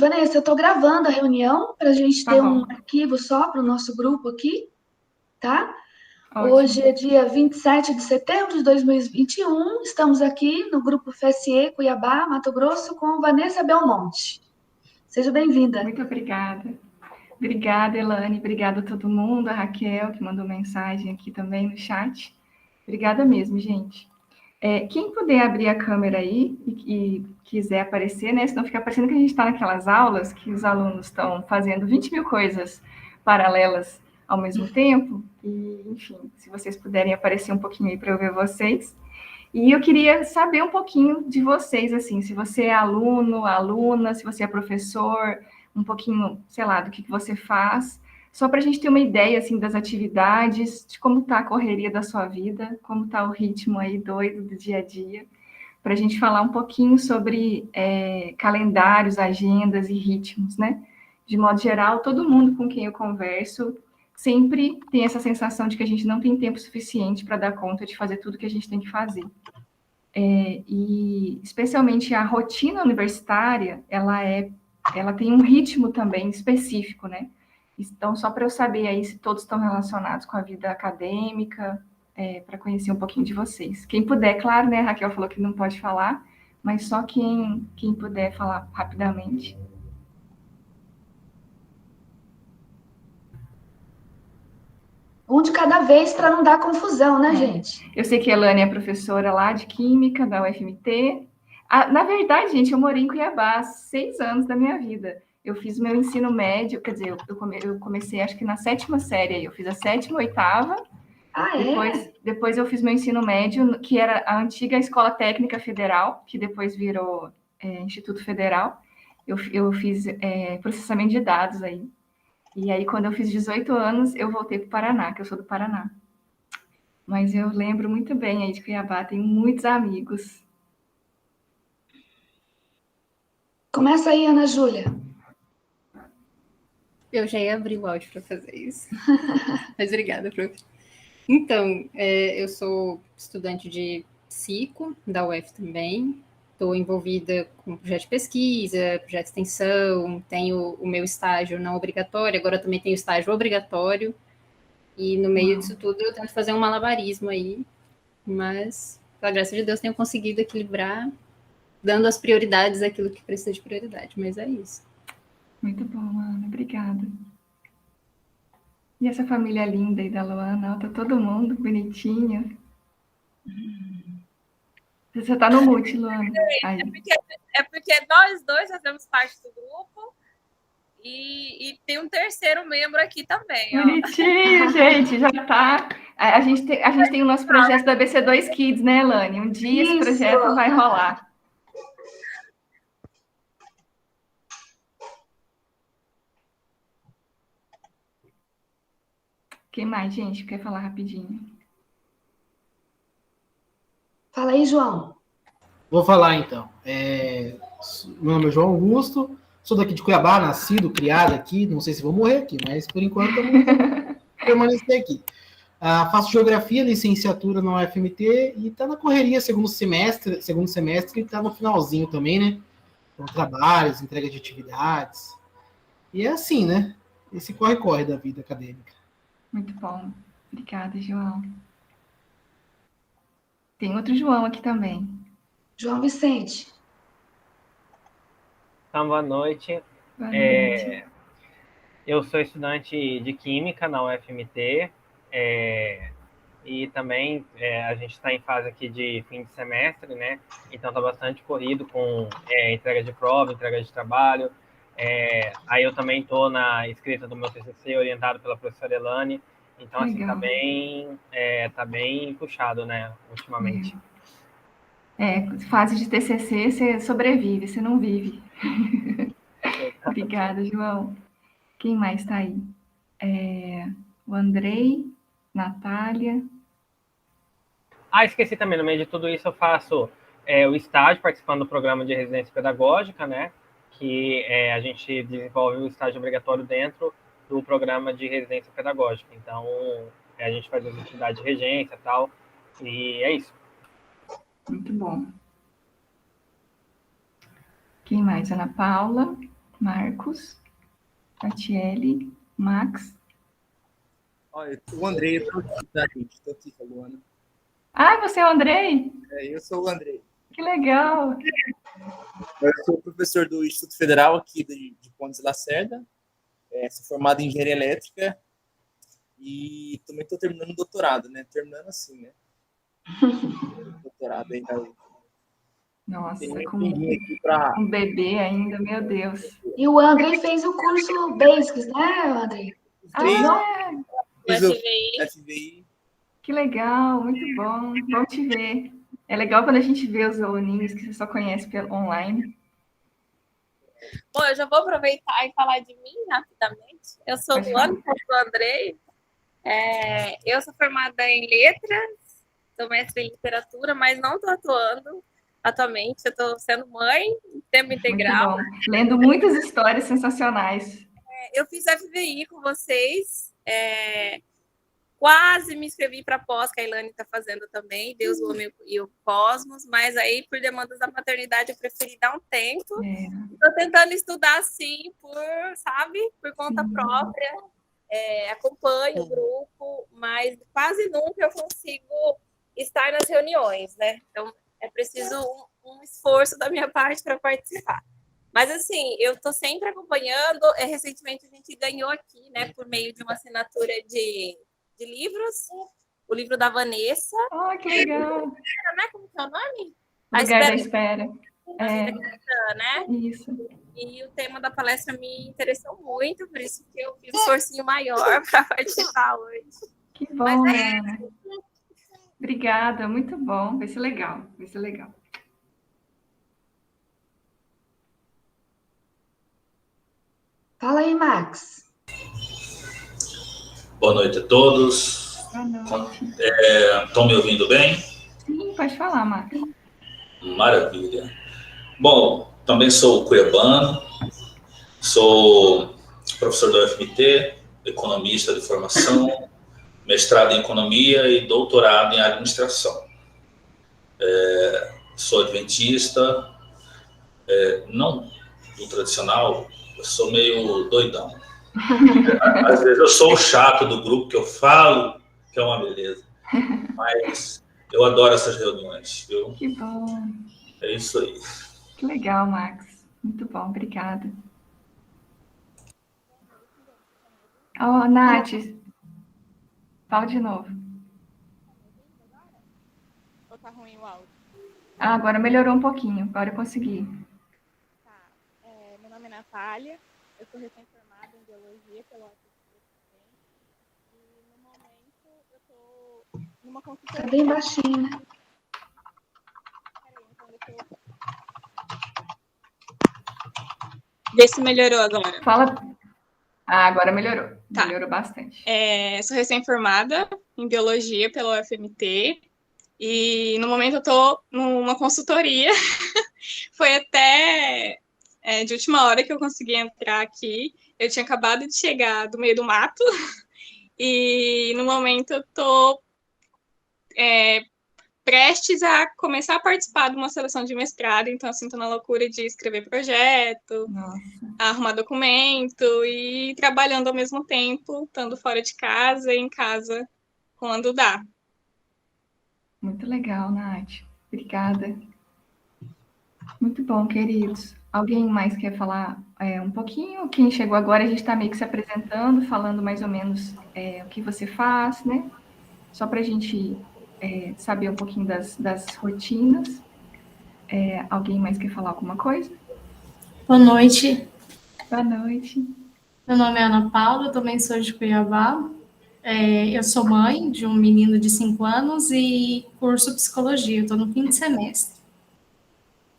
Vanessa, eu estou gravando a reunião para a gente Tá ter um bom, arquivo só para o nosso grupo aqui, tá? Hoje ótimo. é dia 27 de setembro de 2021. Estamos aqui no grupo FSE Cuiabá, Mato Grosso, com Vanessa Belmonte. Seja bem-vinda. Muito obrigada. Obrigada, Elane. Obrigada a todo mundo, a Raquel, que mandou mensagem aqui também no chat. Obrigada mesmo, gente. Quem puder abrir a câmera aí e quiser aparecer, né? Senão fica parecendo que a gente está naquelas aulas que os alunos estão fazendo 20 mil coisas paralelas ao mesmo tempo. E, enfim, se vocês puderem aparecer um pouquinho aí para eu ver vocês. E eu queria saber um pouquinho de vocês, assim, se você é aluno, aluna, se você é professor, um pouquinho, sei lá, do que você faz, só para a gente ter uma ideia, assim, das atividades, de como está a correria da sua vida, como está o ritmo aí doido do dia a dia, para a gente falar um pouquinho sobre calendários, agendas e ritmos, né? De modo geral, todo mundo com quem eu converso sempre tem essa sensação de que a gente não tem tempo suficiente para dar conta de fazer tudo que a gente tem que fazer. E especialmente a rotina universitária, ela tem um ritmo também específico, né? Então, só para eu saber aí se todos estão relacionados com a vida acadêmica, para conhecer um pouquinho de vocês. Quem puder, claro, né? A Raquel falou que não pode falar, mas só quem puder falar rapidamente. Um de cada vez para não dar confusão, né, gente? Eu sei que a Elane é professora lá de Química, da UFMT. Na verdade, gente, eu morei em Cuiabá há 6 anos da minha vida. Eu fiz o meu ensino médio, quer dizer, eu comecei acho que na 7ª série, eu fiz a 7ª, 8ª, Ah, é? depois eu fiz meu ensino médio, que era a antiga Escola Técnica Federal, que depois virou Instituto Federal. Eu fiz processamento de dados aí. E aí, quando eu fiz 18 anos, eu voltei para o Paraná, que eu sou do Paraná. Mas eu lembro muito bem aí de Cuiabá, tenho muitos amigos. Começa aí, Ana Júlia. Eu já ia abrir o áudio para fazer isso. Mas obrigada, prof. Então, eu sou estudante de psico, da UF também. Estou envolvida com projeto de pesquisa, projeto de extensão, tenho o meu estágio não obrigatório, agora também tenho estágio obrigatório. E no meio disso tudo eu tento fazer um malabarismo aí, mas, pela graça de Deus, tenho conseguido equilibrar, dando as prioridades àquilo que precisa de prioridade, mas é isso. Muito bom, Ana, obrigada. E essa família linda aí da Luana, tá todo mundo bonitinho. Você tá no mute, Luana. Aí. É porque nós dois fazemos parte do grupo e tem um terceiro membro aqui também. Bonitinho, gente, já tá. A gente tem o nosso projeto da BC2 Kids, né, Elane? Um dia esse projeto vai rolar. Quem mais, gente? Quer falar rapidinho? Fala aí, João. Vou falar então. Meu nome é João Augusto, sou daqui de Cuiabá, nascido, criado aqui. Não sei se vou morrer aqui, mas por enquanto eu vou permanecer aqui. Faço geografia, licenciatura na UFMT e está na correria segundo semestre e está no finalzinho também, né? Com trabalhos, entrega de atividades. E é assim, né? Esse corre-corre da vida acadêmica. Muito bom. Obrigada, João. Tem outro João aqui também. João Vicente. Então, boa noite. Boa noite. Eu sou estudante de Química na UFMT e também a gente está em fase aqui de fim de semestre, né? Então está bastante corrido com entrega de prova, entrega de trabalho. Aí eu também estou na escrita do meu TCC, orientado pela professora Elane. Então, assim, tá bem puxado, né, ultimamente. Fase de TCC, você sobrevive, você não vive. Obrigada, João. Quem mais está aí? O Andrei, Natália. Esqueci também, no meio de tudo isso eu faço o estágio, participando do programa de residência pedagógica, né? Que a gente desenvolve o estágio obrigatório dentro do programa de residência pedagógica. Então, a gente faz as atividades de regência e tal, e é isso. Muito bom. Quem mais? Ana Paula, Marcos, Tatiele, Max. Olha, o Andrei, eu tô aqui, tá, gente? Tô aqui com a Luana. Ah, você é o Andrei? Eu sou o Andrei. Que legal! Eu sou professor do Instituto Federal aqui de Pontes de Lacerda. Sou formado em Engenharia Elétrica e também estou terminando o doutorado, né? Terminando assim, né? Doutorado ainda. Nossa, Tem com aqui pra... um bebê ainda, meu Deus. E o Andrei fez o curso Basics, né, Andrei? Fiz O o FVI. FVI. Que legal, muito bom. Bom te ver. É legal quando a gente vê os aluninhos que você só conhece pelo online. Bom, eu já vou aproveitar e falar de mim rapidamente. Eu sou Luana, sou Andrei. Eu sou formada em letras, sou mestre em literatura, mas não estou atuando atualmente. Eu estou sendo mãe em tempo integral. Muito bom. Lendo muitas histórias sensacionais. Eu fiz FVI com vocês. Quase me inscrevi para pós, que a Ilane está fazendo também, Deus, o Homem e o Cosmos, mas aí, por demandas da maternidade, eu preferi dar um tempo. Estou tentando estudar, sim, por conta própria. Acompanho o grupo, mas quase nunca eu consigo estar nas reuniões, né? Então, é preciso um esforço da minha parte para participar. Mas, assim, eu estou sempre acompanhando. Recentemente, a gente ganhou aqui, né, por meio de uma assinatura de livros, o livro da Vanessa. Oh, que legal! Né? Como que é o nome? Lugar da Espera. Né? Isso. E o tema da palestra me interessou muito, por isso que eu fiz um esforcinho maior para participar hoje. Que bom, Ana. Obrigada, muito bom. Vai ser legal, vai ser legal. Fala aí, Max. Boa noite a todos. Boa noite. Estão me ouvindo bem? Sim, pode falar, Max. Maravilha. Bom, também sou cuiabano, sou professor da UFMT, economista de formação, mestrado em economia e doutorado em administração. Sou adventista, não do tradicional, eu sou meio doidão. Às vezes eu sou o chato do grupo, que eu falo, que é uma beleza. Mas eu adoro essas reuniões, viu? Que bom. É isso aí. Que legal, Max. Muito bom, obrigada. Oh, Nath, fala de novo. Ou tá ruim o áudio? Ah, agora melhorou um pouquinho, agora eu consegui. Tá. Meu nome é Natália, eu sou recém-formada em Biologia pela UFMT e no momento eu tô numa consultoria... Tá bem baixinho, né? Peraí, então deixa eu... Vê se melhorou agora. Fala. Ah, agora melhorou. Tá. Melhorou bastante. Sou recém-formada em Biologia pela UFMT e no momento eu tô numa consultoria. Foi até de última hora que eu consegui entrar aqui. Eu tinha acabado de chegar do meio do mato e no momento eu tô prestes a começar a participar de uma seleção de mestrado, então assim, tô na loucura de escrever projeto, arrumar documento e trabalhando ao mesmo tempo, estando fora de casa e em casa quando dá. Muito legal, Nath. Obrigada. Muito bom, queridos. Alguém mais quer falar um pouquinho? Quem chegou agora, a gente está meio que se apresentando, falando mais ou menos o que você faz, né? Só para a gente saber um pouquinho das rotinas. Alguém mais quer falar alguma coisa? Boa noite. Boa noite. Meu nome é Ana Paula, eu também sou de Cuiabá. Eu sou mãe de um menino de 5 anos e curso psicologia. Eu estou no 5º semestre.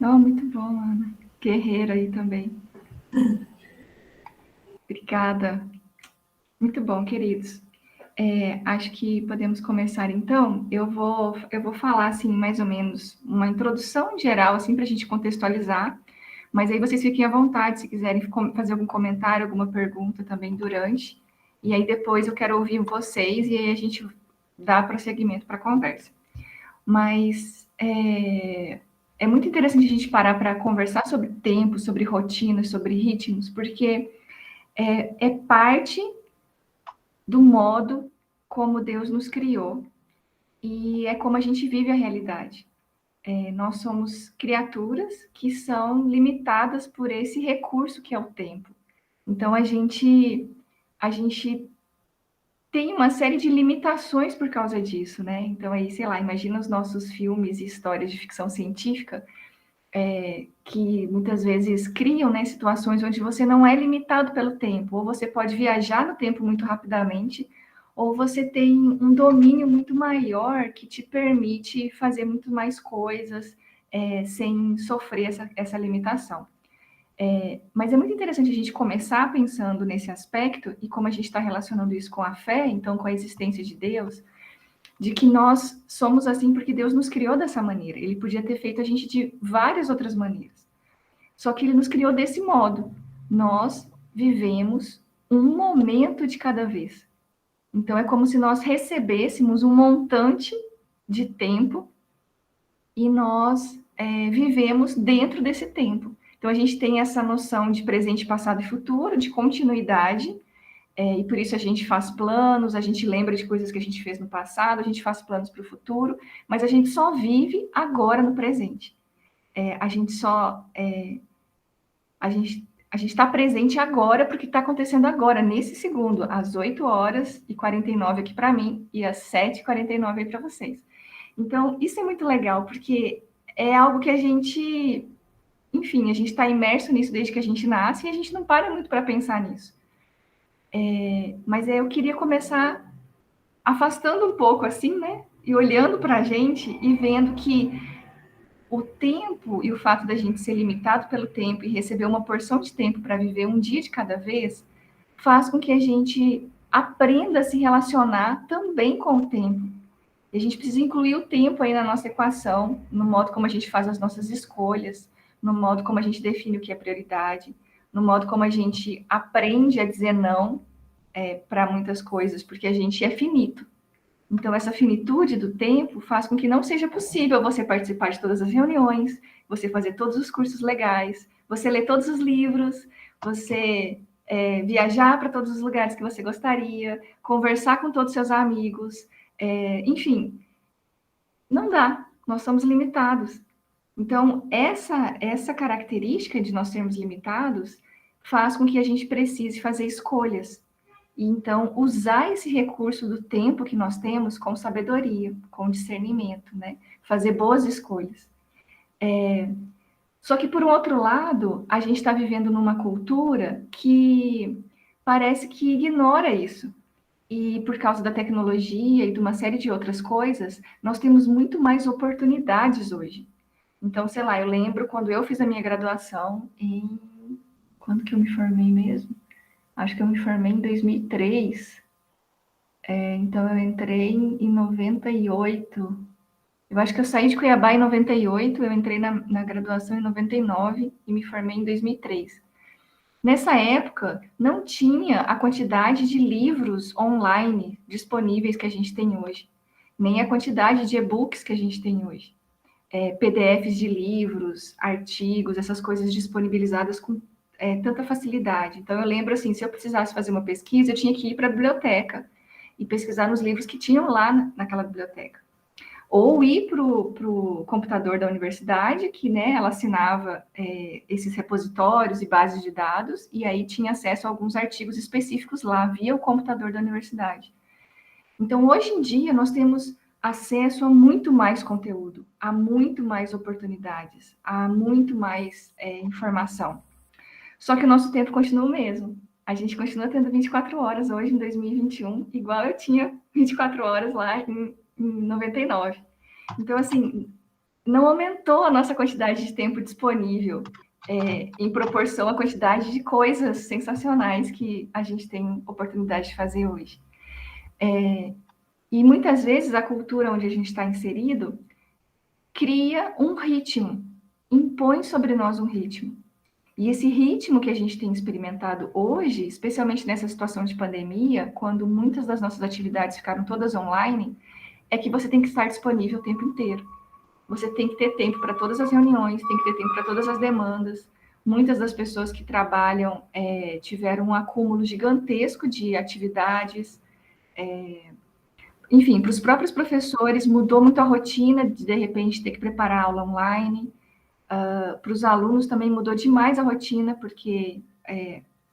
Oh, muito bom, Ana. Guerreira aí também. Obrigada. Muito bom, queridos. Acho que podemos começar, então. Eu vou falar, assim, mais ou menos, uma introdução geral, assim, para a gente contextualizar, mas aí vocês fiquem à vontade, se quiserem fazer algum comentário, alguma pergunta também durante, e aí depois eu quero ouvir vocês, e aí a gente dá prosseguimento para a conversa. Mas é muito interessante a gente parar para conversar sobre tempo, sobre rotinas, sobre ritmos, porque é parte do modo como Deus nos criou e é como a gente vive a realidade. Nós somos criaturas que são limitadas por esse recurso que é o tempo. Então, a gente tem uma série de limitações por causa disso, né? Então, aí, sei lá, imagina os nossos filmes e histórias de ficção científica, que muitas vezes criam, né, situações onde você não é limitado pelo tempo, ou você pode viajar no tempo muito rapidamente, ou você tem um domínio muito maior que te permite fazer muito mais coisas sem sofrer essa limitação. Mas é muito interessante a gente começar pensando nesse aspecto, e como a gente está relacionando isso com a fé, então com a existência de Deus, de que nós somos assim porque Deus nos criou dessa maneira. Ele podia ter feito a gente de várias outras maneiras. Só que ele nos criou desse modo. Nós vivemos um momento de cada vez. Então, é como se nós recebêssemos um montante de tempo e nós vivemos dentro desse tempo. Então, a gente tem essa noção de presente, passado e futuro, de continuidade, e por isso a gente faz planos, a gente lembra de coisas que a gente fez no passado, a gente faz planos para o futuro, mas a gente só vive agora no presente. A gente está presente agora porque está acontecendo agora, nesse segundo, às 8h49 aqui para mim e às 7h49 aí para vocês. Então, isso é muito legal, porque é algo que a gente está imerso nisso desde que a gente nasce e a gente não para muito para pensar nisso. Mas eu queria começar afastando um pouco assim, né? E olhando para a gente e vendo que o tempo e o fato da gente ser limitado pelo tempo e receber uma porção de tempo para viver um dia de cada vez, faz com que a gente aprenda a se relacionar também com o tempo. E a gente precisa incluir o tempo aí na nossa equação, no modo como a gente faz as nossas escolhas, no modo como a gente define o que é prioridade, no modo como a gente aprende a dizer não para muitas coisas, porque a gente é finito. Então, essa finitude do tempo faz com que não seja possível você participar de todas as reuniões, você fazer todos os cursos legais, você ler todos os livros, você viajar para todos os lugares que você gostaria, conversar com todos os seus amigos, enfim, não dá, nós somos limitados. Então, essa característica de nós sermos limitados faz com que a gente precise fazer escolhas. E, então, usar esse recurso do tempo que nós temos com sabedoria, com discernimento, né? Fazer boas escolhas. Só que, por um outro lado, a gente está vivendo numa cultura que parece que ignora isso. E, por causa da tecnologia e de uma série de outras coisas, nós temos muito mais oportunidades hoje. Então, sei lá, eu lembro quando eu fiz a minha graduação Quando que eu me formei mesmo? Acho que eu me formei em 2003. Então, eu entrei em 98. Eu acho que eu saí de Cuiabá em 98, eu entrei na graduação em 99 e me formei em 2003. Nessa época, não tinha a quantidade de livros online disponíveis que a gente tem hoje, nem a quantidade de e-books que a gente tem hoje. PDFs de livros, artigos, essas coisas disponibilizadas com tanta facilidade. Então, eu lembro, assim, se eu precisasse fazer uma pesquisa, eu tinha que ir para a biblioteca e pesquisar nos livros que tinham lá naquela biblioteca. Ou ir para o computador da universidade, que, né, ela assinava esses repositórios e bases de dados, e aí tinha acesso a alguns artigos específicos lá, via o computador da universidade. Então, hoje em dia, nós temos acesso a muito mais conteúdo, a muito mais oportunidades, a muito mais informação. Só que o nosso tempo continua o mesmo. A gente continua tendo 24 horas hoje, em 2021, igual eu tinha 24 horas lá em 99. Então, assim, não aumentou a nossa quantidade de tempo disponível em proporção à quantidade de coisas sensacionais que a gente tem oportunidade de fazer hoje. E muitas vezes a cultura onde a gente está inserido cria um ritmo, impõe sobre nós um ritmo. E esse ritmo que a gente tem experimentado hoje, especialmente nessa situação de pandemia, quando muitas das nossas atividades ficaram todas online, é que você tem que estar disponível o tempo inteiro. você tem que ter tempo para todas as reuniões, tem que ter tempo para todas as demandas. Muitas das pessoas que trabalham tiveram um acúmulo gigantesco de atividades. Enfim, para os próprios professores, mudou muito a rotina de repente, ter que preparar aula online. Para os alunos também mudou demais a rotina, porque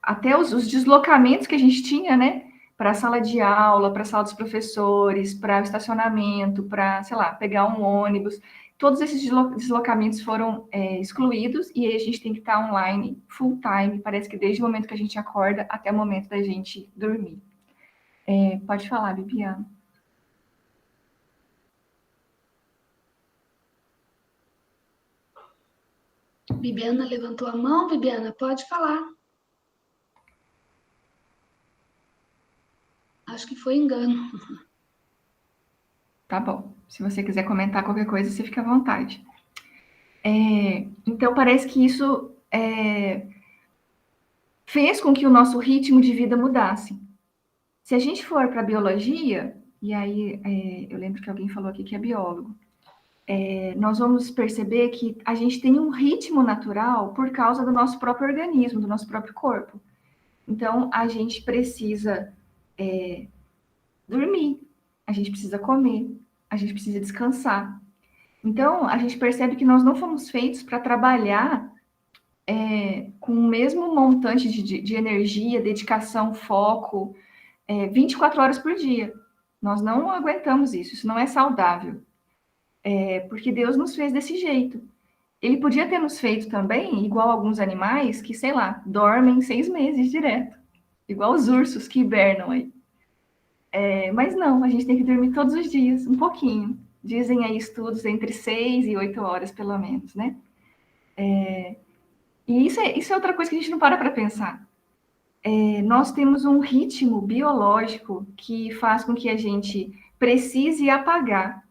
até os deslocamentos que a gente tinha, né? Para a sala de aula, para a sala dos professores, para o estacionamento, para, sei lá, pegar um ônibus. Todos esses deslocamentos foram excluídos e aí a gente tem que estar online full time, parece que desde o momento que a gente acorda até o momento da gente dormir. Pode falar, Bibiana. Bibiana levantou a mão. Bibiana, pode falar. Acho que foi engano. Tá bom. Se você quiser comentar qualquer coisa, você fica à vontade. Então, parece que isso fez com que o nosso ritmo de vida mudasse. Se a gente for para a biologia, e aí eu lembro que alguém falou aqui que é biólogo, nós vamos perceber que a gente tem um ritmo natural por causa do nosso próprio organismo, do nosso próprio corpo. Então, a gente precisa dormir, a gente precisa comer, a gente precisa descansar. Então, a gente percebe que nós não fomos feitos para trabalhar com o mesmo montante de energia, dedicação, foco, 24 horas por dia. Nós não aguentamos isso não é saudável. Porque Deus nos fez desse jeito. Ele podia ter nos feito também, igual alguns animais, que, sei lá, dormem 6 meses direto. Igual os ursos que hibernam aí. Mas não, a gente tem que dormir todos os dias, um pouquinho. Dizem aí estudos entre 6 e 8 horas, pelo menos, né? E isso é outra coisa que a gente não para pensar. Nós temos um ritmo biológico que faz com que a gente precise apagar.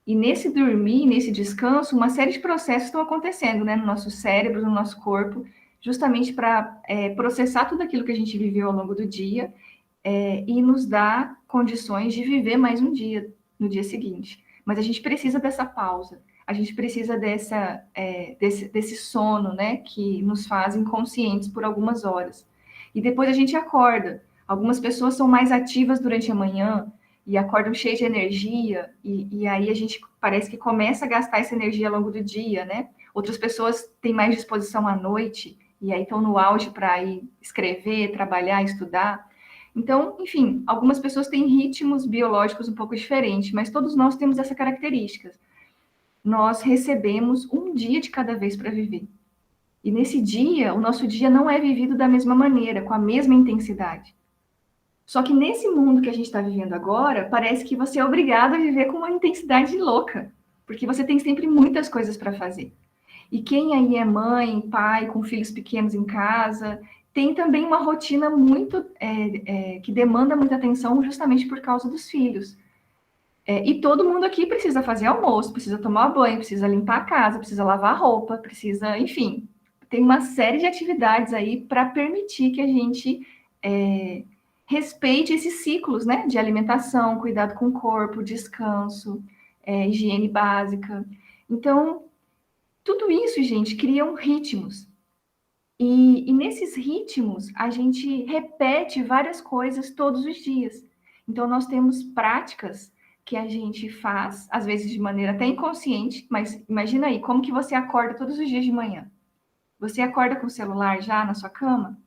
E nesse dormir, nesse descanso, uma série de processos estão acontecendo, né, no nosso cérebro, no nosso corpo, justamente para processar tudo aquilo que a gente viveu ao longo do dia e nos dar condições de viver mais um dia, no dia seguinte. Mas a gente precisa dessa pausa, a gente precisa desse sono, né, que nos faz inconscientes por algumas horas. E depois a gente acorda. Algumas pessoas são mais ativas durante a manhã, e acordam cheios de energia, e aí a gente parece que começa a gastar essa energia ao longo do dia, né? Outras pessoas têm mais disposição à noite, e aí estão no auge para ir escrever, trabalhar, estudar. Então, enfim, algumas pessoas têm ritmos biológicos um pouco diferentes, mas todos nós temos essa característica. Nós recebemos um dia de cada vez para viver. E nesse dia, o nosso dia não é vivido da mesma maneira, com a mesma intensidade. Só que nesse mundo que a gente está vivendo agora, parece que você é obrigado a viver com uma intensidade louca, porque você tem sempre muitas coisas para fazer. E quem aí é mãe, pai, com filhos pequenos em casa, tem também uma rotina muito que demanda muita atenção justamente por causa dos filhos. E todo mundo aqui precisa fazer almoço, precisa tomar banho, precisa limpar a casa, precisa lavar a roupa, precisa, enfim, tem uma série de atividades aí para permitir que a gente respeite esses ciclos, né, de alimentação, cuidado com o corpo, descanso, higiene básica. Então, tudo isso, gente, criam ritmos. E nesses ritmos, a gente repete várias coisas todos os dias. Então, nós temos práticas que a gente faz, às vezes de maneira até inconsciente, mas imagina aí, como que você acorda todos os dias de manhã? Você acorda com o celular já na sua cama?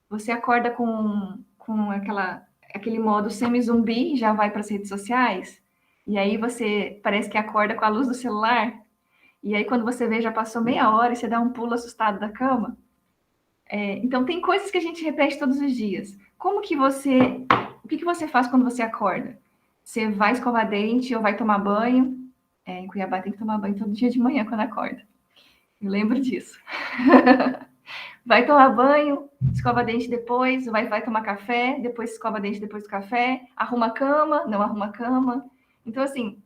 Você acorda com aquele modo semi-zumbi, já vai para as redes sociais, e aí você parece que acorda com a luz do celular, e aí quando você vê, já passou meia hora e você dá um pulo assustado da cama. Então, tem coisas que a gente repete todos os dias. O que você faz quando você acorda? Você vai escovar dente ou vai tomar banho? Em Cuiabá tem que tomar banho todo dia de manhã quando acorda. Eu lembro disso. Vai tomar banho, escova dente depois, vai tomar café, depois escova dente depois do café, arruma a cama, não arruma a cama. Então, assim,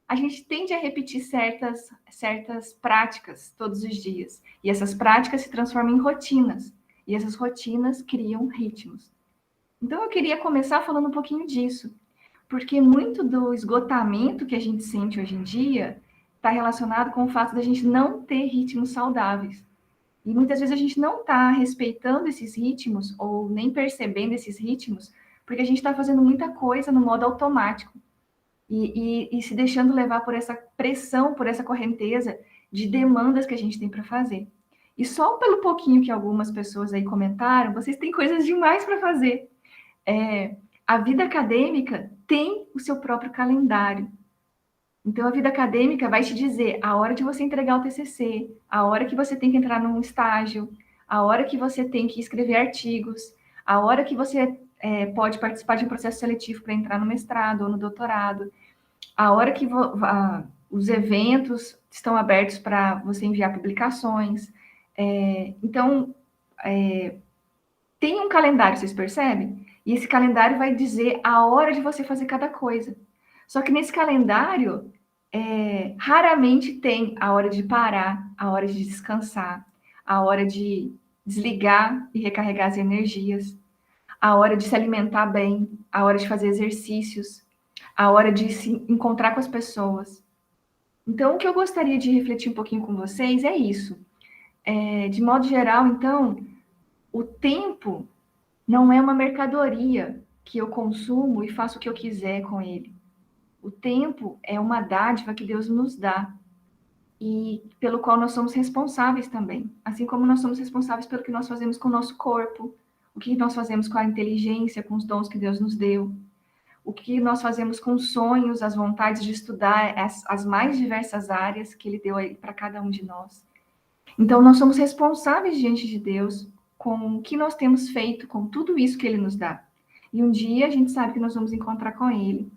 a gente tende a repetir certas práticas todos os dias. E essas práticas se transformam em rotinas. E essas rotinas criam ritmos. Então, eu queria começar falando um pouquinho disso. Porque muito do esgotamento que a gente sente hoje em dia está relacionado com o fato da gente não ter ritmos saudáveis. E muitas vezes a gente não está respeitando esses ritmos ou nem percebendo esses ritmos, porque a gente está fazendo muita coisa no modo automático e se deixando levar por essa pressão, por essa correnteza de demandas que a gente tem para fazer. E só pelo pouquinho que algumas pessoas aí comentaram, vocês têm coisas demais para fazer. A vida acadêmica tem o seu próprio calendário. Então, a vida acadêmica vai te dizer a hora de você entregar o TCC, a hora que você tem que entrar num estágio, a hora que você tem que escrever artigos, a hora que você pode participar de um processo seletivo para entrar no mestrado ou no doutorado, a hora que os eventos estão abertos para você enviar publicações. Então, tem um calendário, vocês percebem? E esse calendário vai dizer a hora de você fazer cada coisa. Só que nesse calendário, raramente tem a hora de parar, a hora de descansar, a hora de desligar e recarregar as energias, a hora de se alimentar bem, a hora de fazer exercícios, a hora de se encontrar com as pessoas. Então, o que eu gostaria de refletir um pouquinho com vocês é isso. De modo geral, então, o tempo não é uma mercadoria que eu consumo e faço o que eu quiser com ele. O tempo é uma dádiva que Deus nos dá e pelo qual nós somos responsáveis também. Assim como nós somos responsáveis pelo que nós fazemos com o nosso corpo, o que nós fazemos com a inteligência, com os dons que Deus nos deu, o que nós fazemos com os sonhos, as vontades de estudar as mais diversas áreas que Ele deu aí para cada um de nós. Então, nós somos responsáveis diante de Deus com o que nós temos feito, com tudo isso que Ele nos dá. E um dia a gente sabe que nós vamos encontrar com Ele.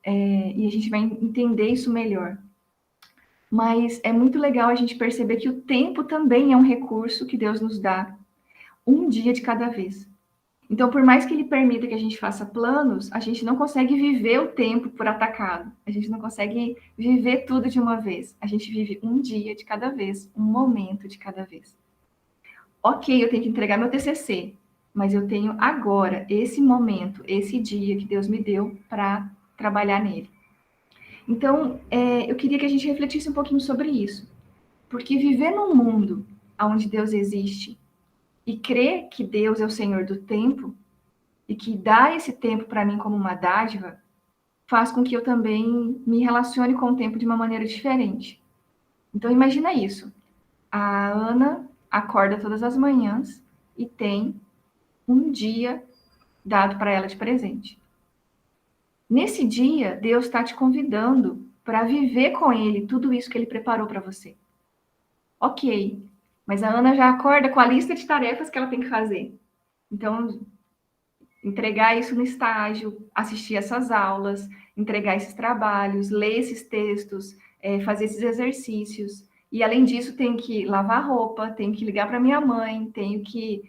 E a gente vai entender isso melhor. Mas é muito legal a gente perceber que o tempo também é um recurso que Deus nos dá, um dia de cada vez. Então, por mais que Ele permita que a gente faça planos, a gente não consegue viver o tempo por atacado. A gente não consegue viver tudo de uma vez. A gente vive um dia de cada vez, um momento de cada vez. Ok, eu tenho que entregar meu TCC, mas eu tenho agora, esse momento, esse dia que Deus me deu para trabalhar nele. Então, eu queria que a gente refletisse um pouquinho sobre isso. Porque viver num mundo onde Deus existe e crer que Deus é o Senhor do tempo e que dá esse tempo para mim como uma dádiva, faz com que eu também me relacione com o tempo de uma maneira diferente. Então, imagina isso. A Ana acorda todas as manhãs e tem um dia dado para ela de presente. Nesse dia, Deus está te convidando para viver com Ele tudo isso que Ele preparou para você. Ok, mas a Ana já acorda com a lista de tarefas que ela tem que fazer. Então, entregar isso no estágio, assistir essas aulas, entregar esses trabalhos, ler esses textos, fazer esses exercícios. E, além disso, tem que lavar roupa, tem que ligar para minha mãe, tenho que,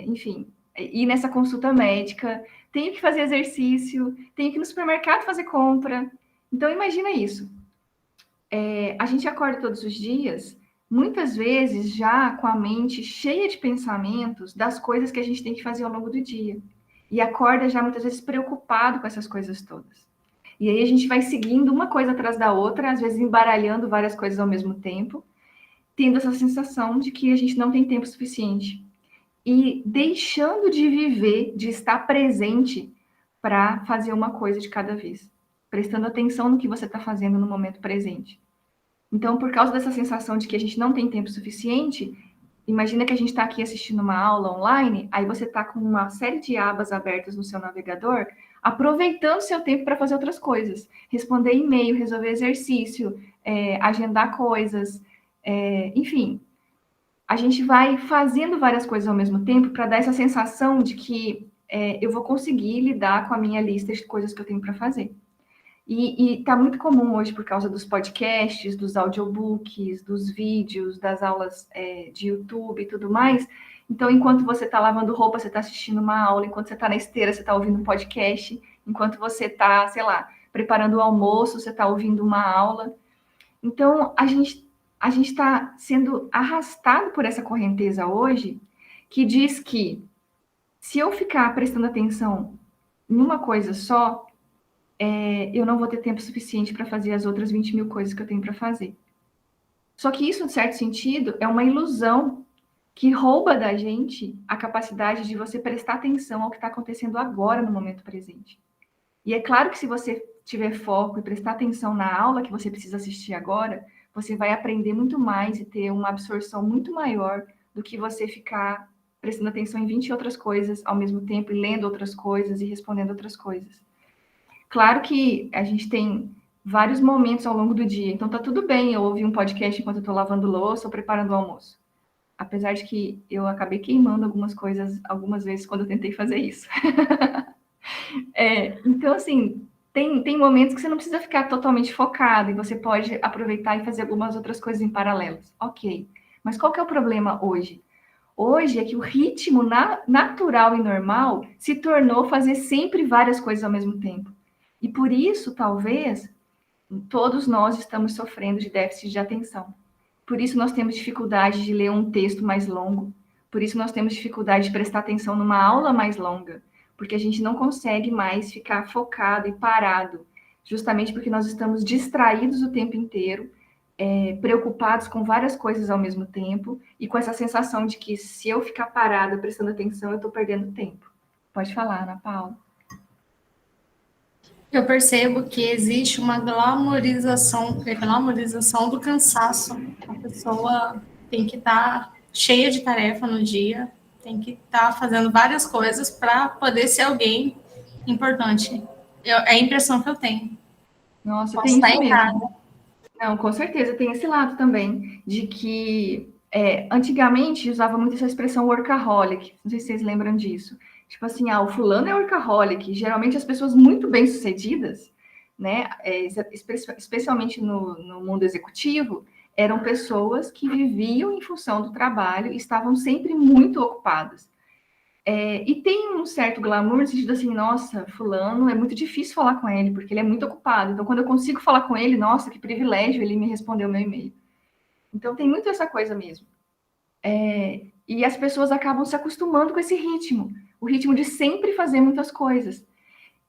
enfim, ir nessa consulta médica, tenho que fazer exercício, tenho que ir no supermercado fazer compra. Então, imagina isso. A gente acorda todos os dias, muitas vezes já com a mente cheia de pensamentos das coisas que a gente tem que fazer ao longo do dia. E acorda já muitas vezes preocupado com essas coisas todas. E aí a gente vai seguindo uma coisa atrás da outra, às vezes embaralhando várias coisas ao mesmo tempo, tendo essa sensação de que a gente não tem tempo suficiente. E deixando de viver, de estar presente para fazer uma coisa de cada vez. Prestando atenção no que você está fazendo no momento presente. Então, por causa dessa sensação de que a gente não tem tempo suficiente, imagina que a gente está aqui assistindo uma aula online, aí você está com uma série de abas abertas no seu navegador, aproveitando seu tempo para fazer outras coisas. Responder e-mail, resolver exercício, agendar coisas, enfim. A gente vai fazendo várias coisas ao mesmo tempo para dar essa sensação de que eu vou conseguir lidar com a minha lista de coisas que eu tenho para fazer. E está muito comum hoje por causa dos podcasts, dos audiobooks, dos vídeos, das aulas de YouTube e tudo mais. Então, enquanto você está lavando roupa, você está assistindo uma aula. Enquanto você está na esteira, você está ouvindo um podcast. Enquanto você está, sei lá, preparando o almoço, você está ouvindo uma aula. Então, a gente está sendo arrastado por essa correnteza hoje, que diz que se eu ficar prestando atenção em uma coisa só, eu não vou ter tempo suficiente para fazer as outras 20 mil coisas que eu tenho para fazer. Só que isso, em certo sentido, é uma ilusão que rouba da gente a capacidade de você prestar atenção ao que está acontecendo agora, no momento presente. E é claro que se você tiver foco e prestar atenção na aula que você precisa assistir agora, você vai aprender muito mais e ter uma absorção muito maior do que você ficar prestando atenção em 20 outras coisas ao mesmo tempo, e lendo outras coisas e respondendo outras coisas. Claro que a gente tem vários momentos ao longo do dia, então tá tudo bem eu ouvir um podcast enquanto eu tô lavando louça ou preparando o almoço. Apesar de que eu acabei queimando algumas coisas algumas vezes quando eu tentei fazer isso. Então, assim, tem momentos que você não precisa ficar totalmente focado e você pode aproveitar e fazer algumas outras coisas em paralelo. Ok, mas qual que é o problema hoje? Hoje é que o ritmo natural e normal se tornou fazer sempre várias coisas ao mesmo tempo. E por isso, talvez, todos nós estamos sofrendo de déficit de atenção. Por isso nós temos dificuldade de ler um texto mais longo. Por isso nós temos dificuldade de prestar atenção numa aula mais longa. Porque a gente não consegue mais ficar focado e parado. Justamente porque nós estamos distraídos o tempo inteiro, preocupados com várias coisas ao mesmo tempo, e com essa sensação de que se eu ficar parada prestando atenção, eu estou perdendo tempo. Pode falar, Ana Paula. Eu percebo que existe uma glamorização do cansaço. A pessoa tem que estar cheia de tarefa no dia, tem que estar fazendo várias coisas para poder ser alguém importante. É a impressão que eu tenho. Nossa, tem isso mesmo. Não, com certeza, tem esse lado também, de que antigamente usava muito essa expressão workaholic, não sei se vocês lembram disso. Tipo assim, o fulano é workaholic. Geralmente as pessoas muito bem-sucedidas, né, especialmente no mundo executivo, eram pessoas que viviam em função do trabalho e estavam sempre muito ocupadas. E tem um certo glamour no sentido assim, nossa, fulano, é muito difícil falar com ele, porque ele é muito ocupado. Então, quando eu consigo falar com ele, nossa, que privilégio, ele me respondeu meu e-mail. Então, tem muito essa coisa mesmo. E as pessoas acabam se acostumando com esse ritmo, o ritmo de sempre fazer muitas coisas.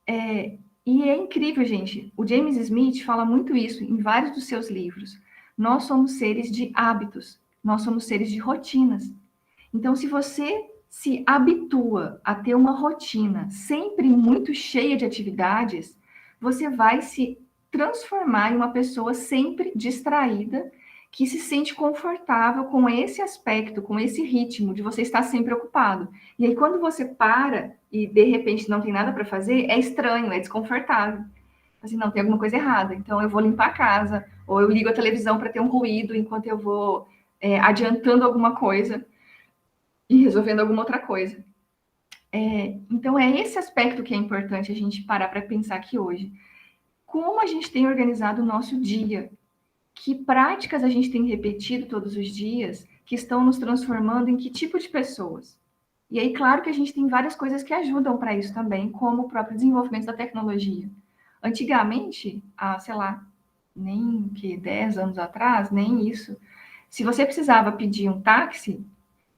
E é incrível, gente. O James Smith fala muito isso em vários dos seus livros. Nós somos seres de hábitos, nós somos seres de rotinas. Então, se você se habitua a ter uma rotina sempre muito cheia de atividades, você vai se transformar em uma pessoa sempre distraída, que se sente confortável com esse aspecto, com esse ritmo de você estar sempre ocupado. E aí, quando você para e, de repente, não tem nada para fazer, é estranho, é desconfortável. Assim, não, tem alguma coisa errada. Então, eu vou limpar a casa, ou eu ligo a televisão para ter um ruído enquanto eu vou adiantando alguma coisa e resolvendo alguma outra coisa. Então, é esse aspecto que é importante a gente parar para pensar aqui hoje. Como a gente tem organizado o nosso dia? Que práticas a gente tem repetido todos os dias que estão nos transformando em que tipo de pessoas? E aí, claro que a gente tem várias coisas que ajudam para isso também, como o próprio desenvolvimento da tecnologia. Antigamente, sei lá, nem 10 anos atrás, nem isso, se você precisava pedir um táxi,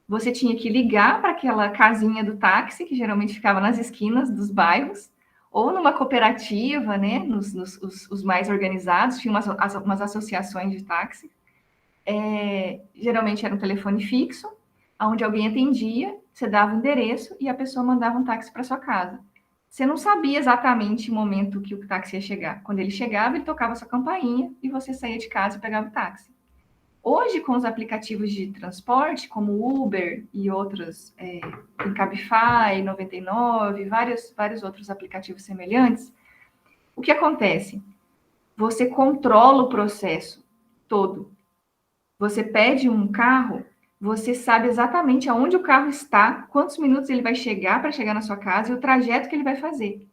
você tinha que ligar para aquela casinha do táxi, que geralmente ficava nas esquinas dos bairros, ou numa cooperativa, né, os mais organizados, tinha umas associações de táxi. Geralmente era um telefone fixo, onde alguém atendia, você dava o endereço e a pessoa mandava um táxi para sua casa. Você não sabia exatamente o momento que o táxi ia chegar. Quando ele chegava, ele tocava sua campainha e você saía de casa e pegava o táxi. Hoje, com os aplicativos de transporte, como Uber e outros, tem Cabify, 99, vários outros aplicativos semelhantes, o que acontece? Você controla o processo todo. Você pede um carro, você sabe exatamente aonde o carro está, quantos minutos ele vai chegar para chegar na sua casa e o trajeto que ele vai fazer.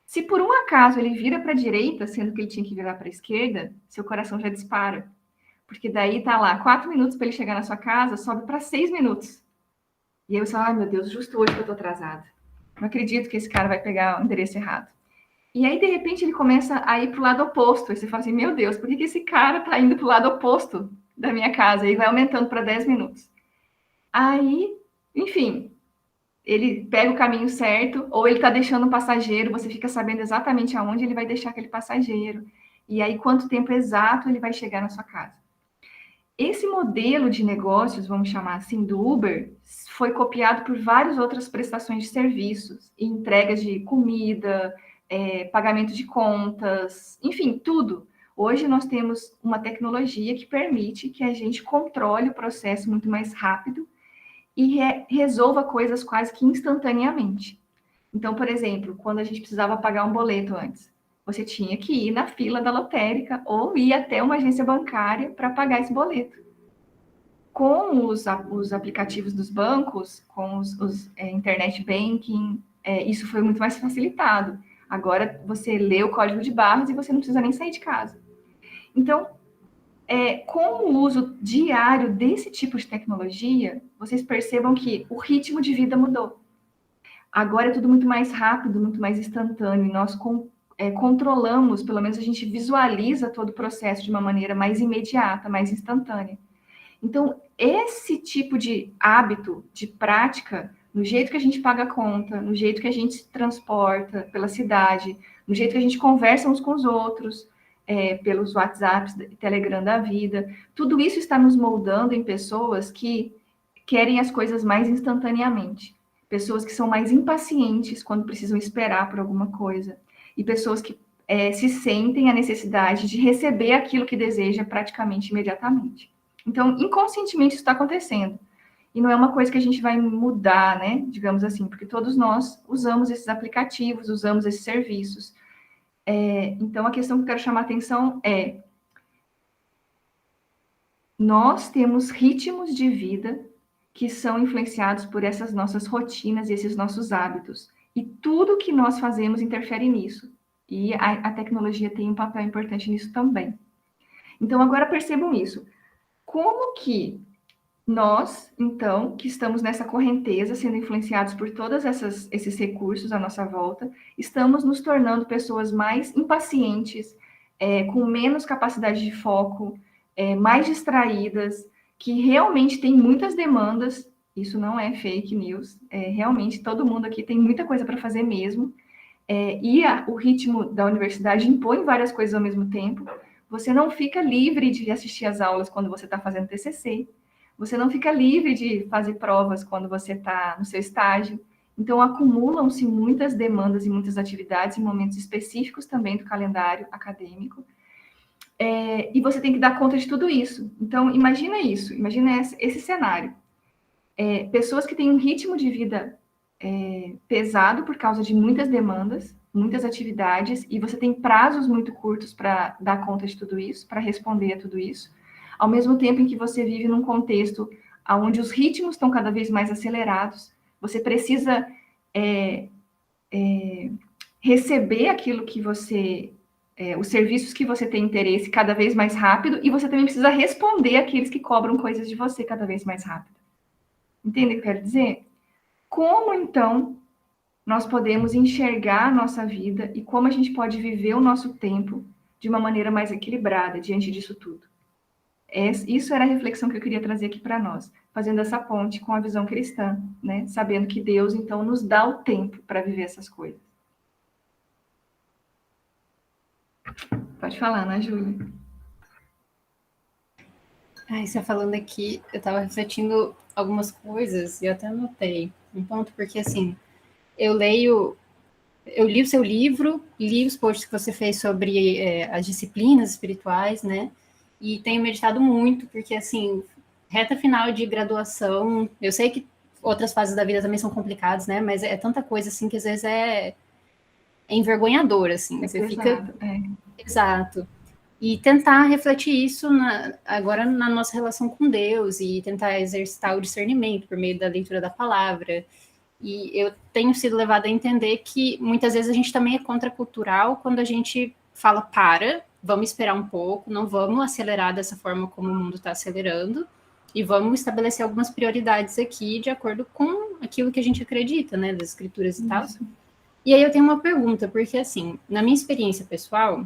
Se por um acaso ele vira para a direita, sendo que ele tinha que virar para a esquerda, seu coração já dispara. Porque daí tá lá, 4 minutos para ele chegar na sua casa, sobe para 6 minutos. E aí você fala, ai meu Deus, justo hoje que eu tô atrasada. Não acredito que esse cara vai pegar o endereço errado. E aí, de repente, ele começa a ir pro lado oposto. Aí você fala assim, meu Deus, por que esse cara tá indo pro lado oposto da minha casa? E vai aumentando para 10 minutos. Aí, enfim, ele pega o caminho certo, ou ele está deixando um passageiro, você fica sabendo exatamente aonde ele vai deixar aquele passageiro, e aí quanto tempo exato ele vai chegar na sua casa. Esse modelo de negócios, vamos chamar assim, do Uber, foi copiado por várias outras prestações de serviços, entregas de comida, pagamento de contas, enfim, tudo. Hoje nós temos uma tecnologia que permite que a gente controle o processo muito mais rápido e resolva coisas quase que instantaneamente. Então, por exemplo, quando a gente precisava pagar um boleto antes, você tinha que ir na fila da lotérica ou ir até uma agência bancária para pagar esse boleto. Com os aplicativos dos bancos, com os internet banking, isso foi muito mais facilitado. Agora, você lê o código de barras e você não precisa nem sair de casa. Então, com o uso diário desse tipo de tecnologia, vocês percebam que o ritmo de vida mudou. Agora é tudo muito mais rápido, muito mais instantâneo, e nós controlamos, pelo menos a gente visualiza todo o processo de uma maneira mais imediata, mais instantânea. Então, esse tipo de hábito, de prática, no jeito que a gente paga a conta, no jeito que a gente se transporta pela cidade, no jeito que a gente conversa uns com os outros, pelos WhatsApps e Telegram da vida, tudo isso está nos moldando em pessoas que querem as coisas mais instantaneamente, pessoas que são mais impacientes quando precisam esperar por alguma coisa, e pessoas que se sentem a necessidade de receber aquilo que deseja praticamente imediatamente. Então, inconscientemente isso está acontecendo. E não é uma coisa que a gente vai mudar, né? Digamos assim, porque todos nós usamos esses aplicativos, usamos esses serviços. Então, a questão que eu quero chamar a atenção é: nós temos ritmos de vida que são influenciados por essas nossas rotinas e esses nossos hábitos. E tudo que nós fazemos interfere nisso. E a tecnologia tem um papel importante nisso também. Então, agora percebam isso. Como que nós, então, que estamos nessa correnteza, sendo influenciados por todos esses recursos à nossa volta, estamos nos tornando pessoas mais impacientes, com menos capacidade de foco, mais distraídas, que realmente tem muitas demandas. Isso não é fake news, realmente todo mundo aqui tem muita coisa para fazer mesmo, o ritmo da universidade impõe várias coisas ao mesmo tempo. Você não fica livre de assistir às aulas quando você está fazendo TCC, você não fica livre de fazer provas quando você está no seu estágio. Então, acumulam-se muitas demandas e muitas atividades em momentos específicos também do calendário acadêmico, e você tem que dar conta de tudo isso. Então, imagina isso, imagina esse cenário. Pessoas que têm um ritmo de vida pesado por causa de muitas demandas, muitas atividades, e você tem prazos muito curtos para dar conta de tudo isso, para responder a tudo isso, ao mesmo tempo em que você vive num contexto onde os ritmos estão cada vez mais acelerados, você precisa receber aquilo que você... os serviços que você tem interesse cada vez mais rápido, e você também precisa responder àqueles que cobram coisas de você cada vez mais rápido. Entende o que eu quero dizer? Como, então, nós podemos enxergar a nossa vida e como a gente pode viver o nosso tempo de uma maneira mais equilibrada diante disso tudo? Isso era a reflexão que eu queria trazer aqui para nós, fazendo essa ponte com a visão cristã, né? Sabendo que Deus, então, nos dá o tempo para viver essas coisas. Pode falar, Ana Júlia. Você falando aqui, eu estava refletindo algumas coisas e eu até anotei um ponto, porque assim, eu li o seu livro, li os posts que você fez sobre as disciplinas espirituais, né? E tenho meditado muito, porque assim, reta final de graduação, eu sei que outras fases da vida também são complicadas, né? Mas é tanta coisa assim que às vezes é envergonhador, assim. Você fica... Exato. E tentar refletir isso agora na nossa relação com Deus e tentar exercitar o discernimento por meio da leitura da palavra. E eu tenho sido levada a entender que muitas vezes a gente também é contracultural quando a gente fala vamos esperar um pouco, não vamos acelerar dessa forma como o mundo está acelerando e vamos estabelecer algumas prioridades aqui de acordo com aquilo que a gente acredita, né, das escrituras e tal. E aí eu tenho uma pergunta, porque assim, na minha experiência pessoal,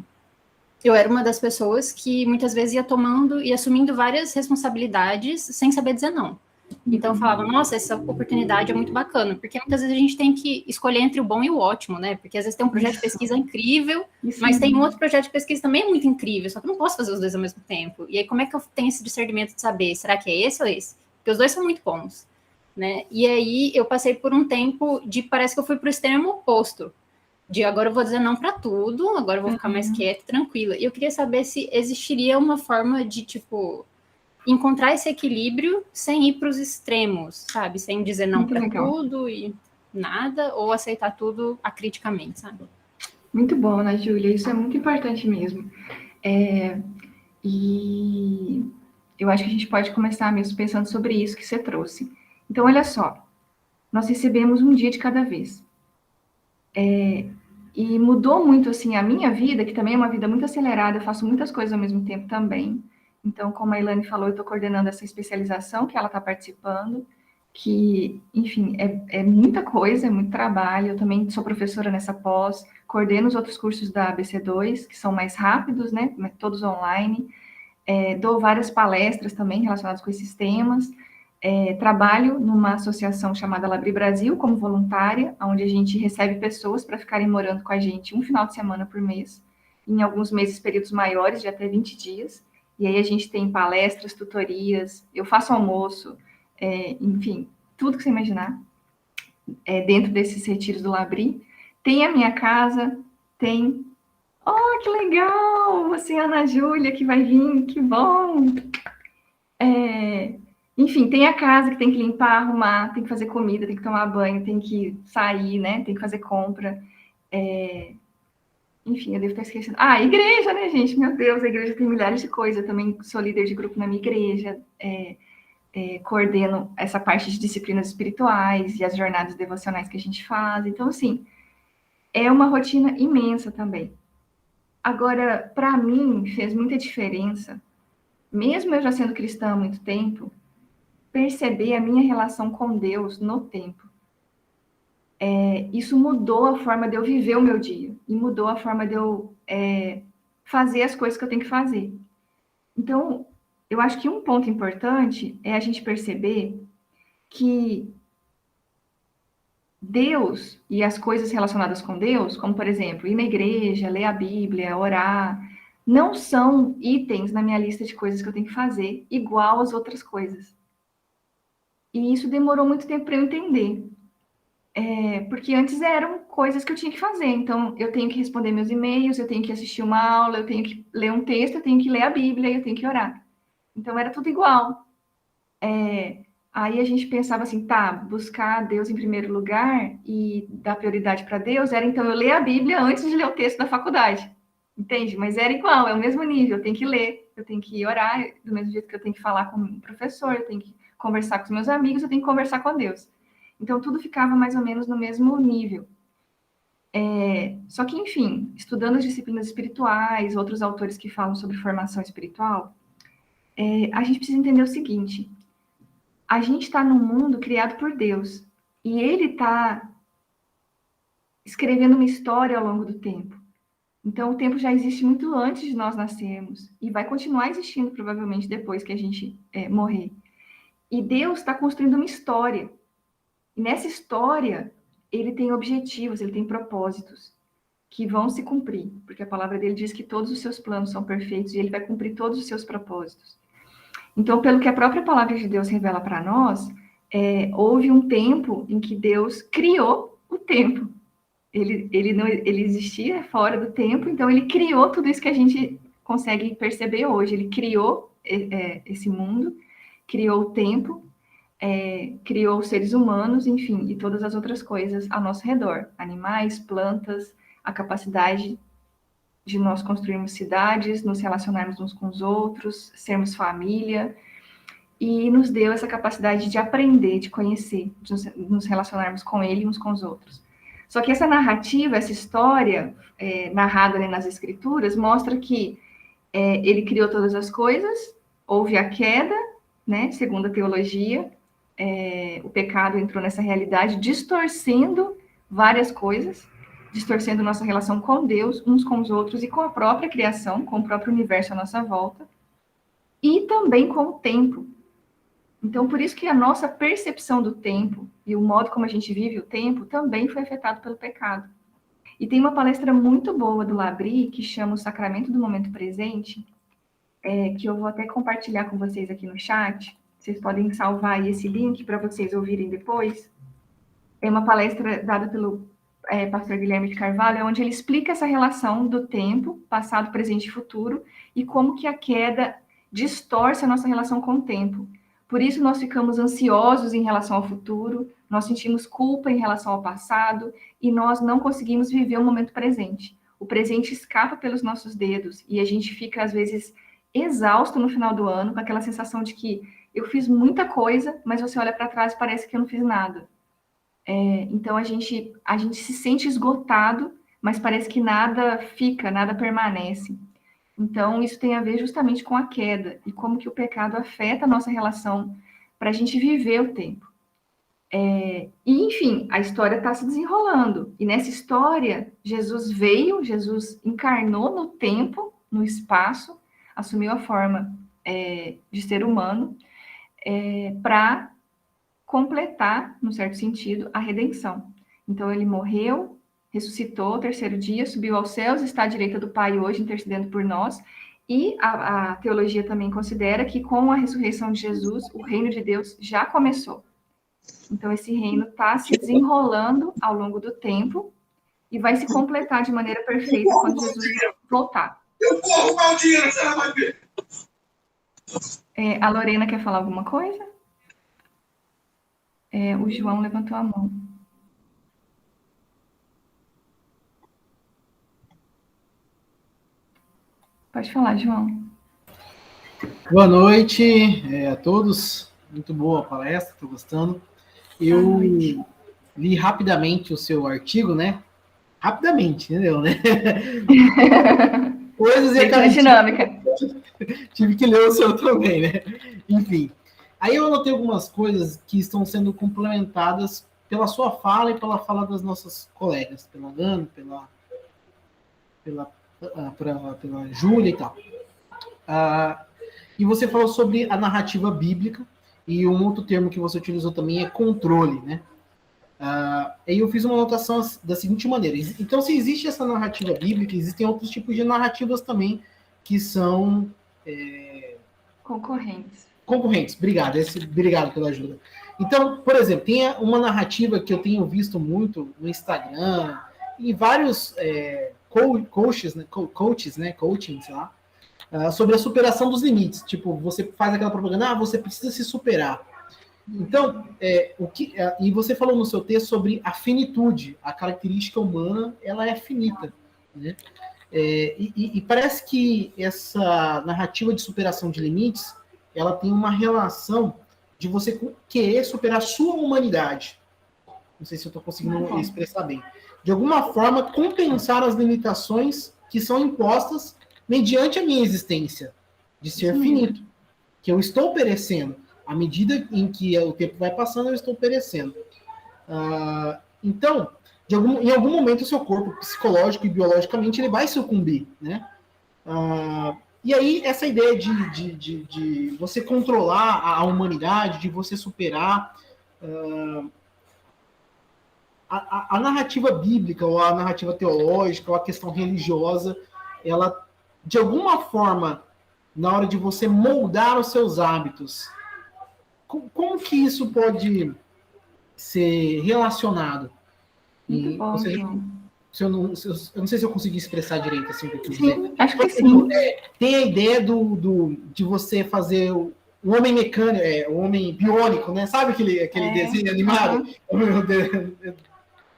eu era uma das pessoas que muitas vezes ia tomando e assumindo várias responsabilidades sem saber dizer não. Então eu falava, nossa, essa oportunidade é muito bacana, porque muitas vezes a gente tem que escolher entre o bom e o ótimo, né? Porque às vezes tem um projeto de pesquisa incrível, mas tem um outro projeto de pesquisa também muito incrível, só que eu não posso fazer os dois ao mesmo tempo. E aí como é que eu tenho esse discernimento de saber, será que é esse ou esse? Porque os dois são muito bons, né? E aí eu passei por um tempo parece que eu fui para o extremo oposto, de agora eu vou dizer não para tudo, agora eu vou ficar mais quieta, tranquila. E eu queria saber se existiria uma forma de, tipo, encontrar esse equilíbrio sem ir para os extremos, sabe? Sem dizer não para tudo e nada, ou aceitar tudo acriticamente, sabe? Muito bom, Ana Júlia, isso é muito importante mesmo. E eu acho que a gente pode começar mesmo pensando sobre isso que você trouxe. Então, olha só, nós recebemos um dia de cada vez. E mudou muito, assim, a minha vida, que também é uma vida muito acelerada, eu faço muitas coisas ao mesmo tempo também. Então, como a Ilane falou, eu estou coordenando essa especialização que ela está participando, que, enfim, é muita coisa, é muito trabalho. Eu também sou professora nessa pós, coordeno os outros cursos da ABC2, que são mais rápidos, né, todos online. Dou várias palestras também relacionadas com esses temas. Trabalho numa associação chamada Labri Brasil como voluntária, onde a gente recebe pessoas para ficarem morando com a gente um final de semana por mês, em alguns meses períodos maiores, de até 20 dias, e aí a gente tem palestras, tutorias, eu faço almoço, enfim, tudo que você imaginar, dentro desses retiros do Labri. Tem a minha casa, tem... Oh, que legal! Você, Ana Júlia, que vai vir, que bom! Enfim, tem a casa que tem que limpar, arrumar, tem que fazer comida, tem que tomar banho, tem que sair, né? Tem que fazer compra. Enfim, eu devo estar esquecendo. A igreja, né, gente? Meu Deus, a igreja tem milhares de coisas. Eu também sou líder de grupo na minha igreja. Coordeno essa parte de disciplinas espirituais e as jornadas devocionais que a gente faz. Então, assim, é uma rotina imensa também. Agora, para mim, fez muita diferença, mesmo eu já sendo cristã há muito tempo, perceber a minha relação com Deus no tempo. Isso mudou a forma de eu viver o meu dia, e mudou a forma de eu fazer as coisas que eu tenho que fazer. Então, eu acho que um ponto importante é a gente perceber que Deus e as coisas relacionadas com Deus, como, por exemplo, ir na igreja, ler a Bíblia, orar, não são itens na minha lista de coisas que eu tenho que fazer, igual às outras coisas. E isso demorou muito tempo para eu entender. Porque antes eram coisas que eu tinha que fazer. Então, eu tenho que responder meus e-mails, eu tenho que assistir uma aula, eu tenho que ler um texto, eu tenho que ler a Bíblia, eu tenho que orar. Então, era tudo igual. Aí a gente pensava assim, buscar Deus em primeiro lugar e dar prioridade para Deus era, então, eu ler a Bíblia antes de ler o texto da faculdade. Entende? Mas era igual, é o mesmo nível. Eu tenho que ler, eu tenho que orar, do mesmo jeito que eu tenho que falar com o professor, eu tenho que conversar com os meus amigos, eu tenho que conversar com Deus. Então, tudo ficava mais ou menos no mesmo nível. Só que, enfim, estudando as disciplinas espirituais, outros autores que falam sobre formação espiritual, a gente precisa entender o seguinte: a gente está num mundo criado por Deus, e Ele está escrevendo uma história ao longo do tempo. Então, o tempo já existe muito antes de nós nascermos, e vai continuar existindo, provavelmente, depois que a gente morrer. E Deus está construindo uma história. E nessa história, ele tem objetivos, ele tem propósitos que vão se cumprir, porque a palavra dele diz que todos os seus planos são perfeitos e ele vai cumprir todos os seus propósitos. Então, pelo que a própria palavra de Deus revela para nós, houve um tempo em que Deus criou o tempo. Ele existia fora do tempo, então ele criou tudo isso que a gente consegue perceber hoje. Ele criou esse mundo, criou o tempo, criou os seres humanos, enfim, e todas as outras coisas ao nosso redor. Animais, plantas, a capacidade de nós construirmos cidades, nos relacionarmos uns com os outros, sermos família, e nos deu essa capacidade de aprender, de conhecer, de nos relacionarmos com ele e uns com os outros. Só que essa narrativa, essa história narrada ali nas Escrituras, mostra que ele criou todas as coisas, houve a queda, né, segundo a teologia, o pecado entrou nessa realidade, distorcendo várias coisas, distorcendo nossa relação com Deus, uns com os outros, e com a própria criação, com o próprio universo à nossa volta, e também com o tempo. Então, por isso que a nossa percepção do tempo e o modo como a gente vive o tempo também foi afetado pelo pecado. E tem uma palestra muito boa do Labri, que chama O Sacramento do Momento Presente, que eu vou até compartilhar com vocês aqui no chat. Vocês podem salvar aí esse link para vocês ouvirem depois. É uma palestra dada pelo pastor Guilherme de Carvalho, onde ele explica essa relação do tempo, passado, presente e futuro, e como que a queda distorce a nossa relação com o tempo. Por isso, nós ficamos ansiosos em relação ao futuro, nós sentimos culpa em relação ao passado, e nós não conseguimos viver o momento presente. O presente escapa pelos nossos dedos, e a gente fica, às vezes, exausto no final do ano, com aquela sensação de que eu fiz muita coisa, mas você olha para trás e parece que eu não fiz nada. Então, a gente se sente esgotado, mas parece que nada fica, nada permanece. Então, isso tem a ver justamente com a queda e como que o pecado afeta a nossa relação para a gente viver o tempo. E, enfim, a história está se desenrolando. E nessa história, Jesus encarnou no tempo, no espaço, assumiu a forma de ser humano para completar, no certo sentido, a redenção. Então, ele morreu, ressuscitou ao terceiro dia, subiu aos céus, está à direita do Pai hoje, intercedendo por nós, e a teologia também considera que com a ressurreição de Jesus, o reino de Deus já começou. Então, esse reino está se desenrolando ao longo do tempo e vai se completar de maneira perfeita quando Jesus voltar. Eu vou arrumar o dinheiro, você vai ver. A Lorena quer falar alguma coisa? O João levantou a mão. Pode falar, João. Boa noite a todos. Muito boa a palestra, estou gostando. Eu li rapidamente o seu artigo, né? Rapidamente, entendeu, né? Coisas e aquela dinâmica. Tive que ler o seu também, né? Enfim. Aí eu anotei algumas coisas que estão sendo complementadas pela sua fala e pela fala das nossas colegas, pela Ana, pela Júlia e tal. E você falou sobre a narrativa bíblica, e um outro termo que você utilizou também é controle, né? Aí eu fiz uma anotação da seguinte maneira. Então, se existe essa narrativa bíblica, existem outros tipos de narrativas também que são... Concorrentes, obrigado. Obrigado pela ajuda. Então, por exemplo, tem uma narrativa que eu tenho visto muito no Instagram, e vários coaches, sei lá, sobre a superação dos limites. Tipo, você faz aquela propaganda, você precisa se superar. Então, e você falou no seu texto sobre a finitude, a característica humana, ela é finita, né? E parece que essa narrativa de superação de limites, ela tem uma relação de você querer superar a sua humanidade. Não sei se eu estou conseguindo expressar bem. De alguma forma, compensar as limitações que são impostas mediante a minha existência, de ser finito, que eu estou perecendo. À medida em que o tempo vai passando, eu estou perecendo. Então, em algum momento, o seu corpo, psicológico e biologicamente, ele vai sucumbir, né? E aí, essa ideia de você controlar a humanidade, de você superar... A narrativa bíblica, ou a narrativa teológica, ou a questão religiosa, ela, de alguma forma, na hora de você moldar os seus hábitos, como que isso pode ser relacionado? Muito bom, eu não sei se eu consegui expressar direito assim o que eu quis dizer. Acho que sim. Tem a ideia de você fazer o homem mecânico, o homem biônico, né? Sabe aquele desenho animado?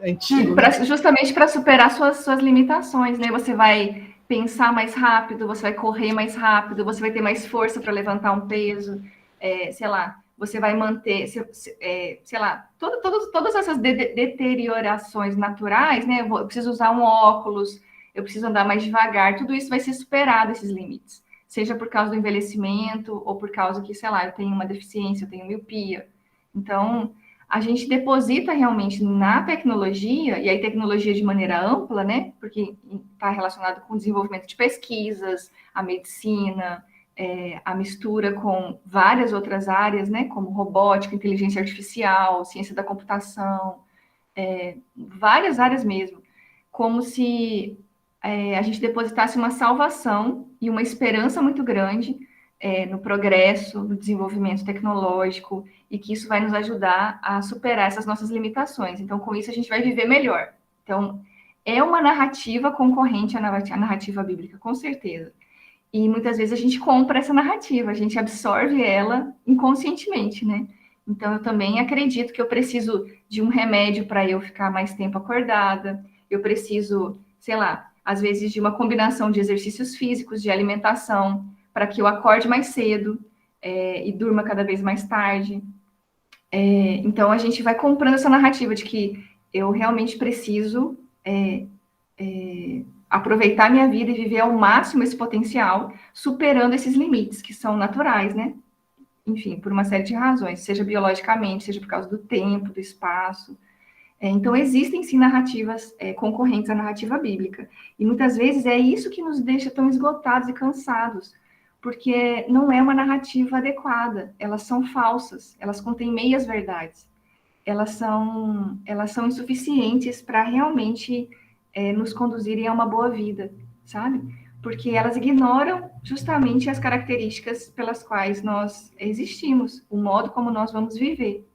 Antigo, justamente para superar suas limitações, né? Você vai pensar mais rápido, você vai correr mais rápido, você vai ter mais força para levantar um peso, sei lá, você vai manter, sei lá, todas essas deteriorações naturais, né? Eu preciso usar um óculos, eu preciso andar mais devagar, tudo isso vai ser superado, esses limites, seja por causa do envelhecimento ou por causa que, sei lá, eu tenho uma deficiência, eu tenho miopia. Então, a gente deposita realmente na tecnologia, e aí tecnologia de maneira ampla, né? Porque está relacionado com o desenvolvimento de pesquisas, a medicina, a mistura com várias outras áreas, né, como robótica, inteligência artificial, ciência da computação, várias áreas mesmo, como se a gente depositasse uma salvação e uma esperança muito grande no progresso, no desenvolvimento tecnológico, e que isso vai nos ajudar a superar essas nossas limitações. Então, com isso, a gente vai viver melhor. Então, é uma narrativa concorrente à narrativa bíblica, com certeza. E muitas vezes a gente compra essa narrativa, a gente absorve ela inconscientemente, né? Então, eu também acredito que eu preciso de um remédio para eu ficar mais tempo acordada, eu preciso, sei lá, às vezes de uma combinação de exercícios físicos, de alimentação, para que eu acorde mais cedo e durma cada vez mais tarde. Então, a gente vai comprando essa narrativa de que eu realmente preciso aproveitar minha vida e viver ao máximo esse potencial, superando esses limites que são naturais, né? Enfim, por uma série de razões, seja biologicamente, seja por causa do tempo, do espaço. Então, existem, sim, narrativas concorrentes à narrativa bíblica. E, muitas vezes, é isso que nos deixa tão esgotados e cansados, porque não é uma narrativa adequada. Elas são falsas, elas contêm meias verdades. Elas são insuficientes para realmente nos conduzirem a uma boa vida, sabe? Porque elas ignoram justamente as características pelas quais nós existimos, o modo como nós vamos viver.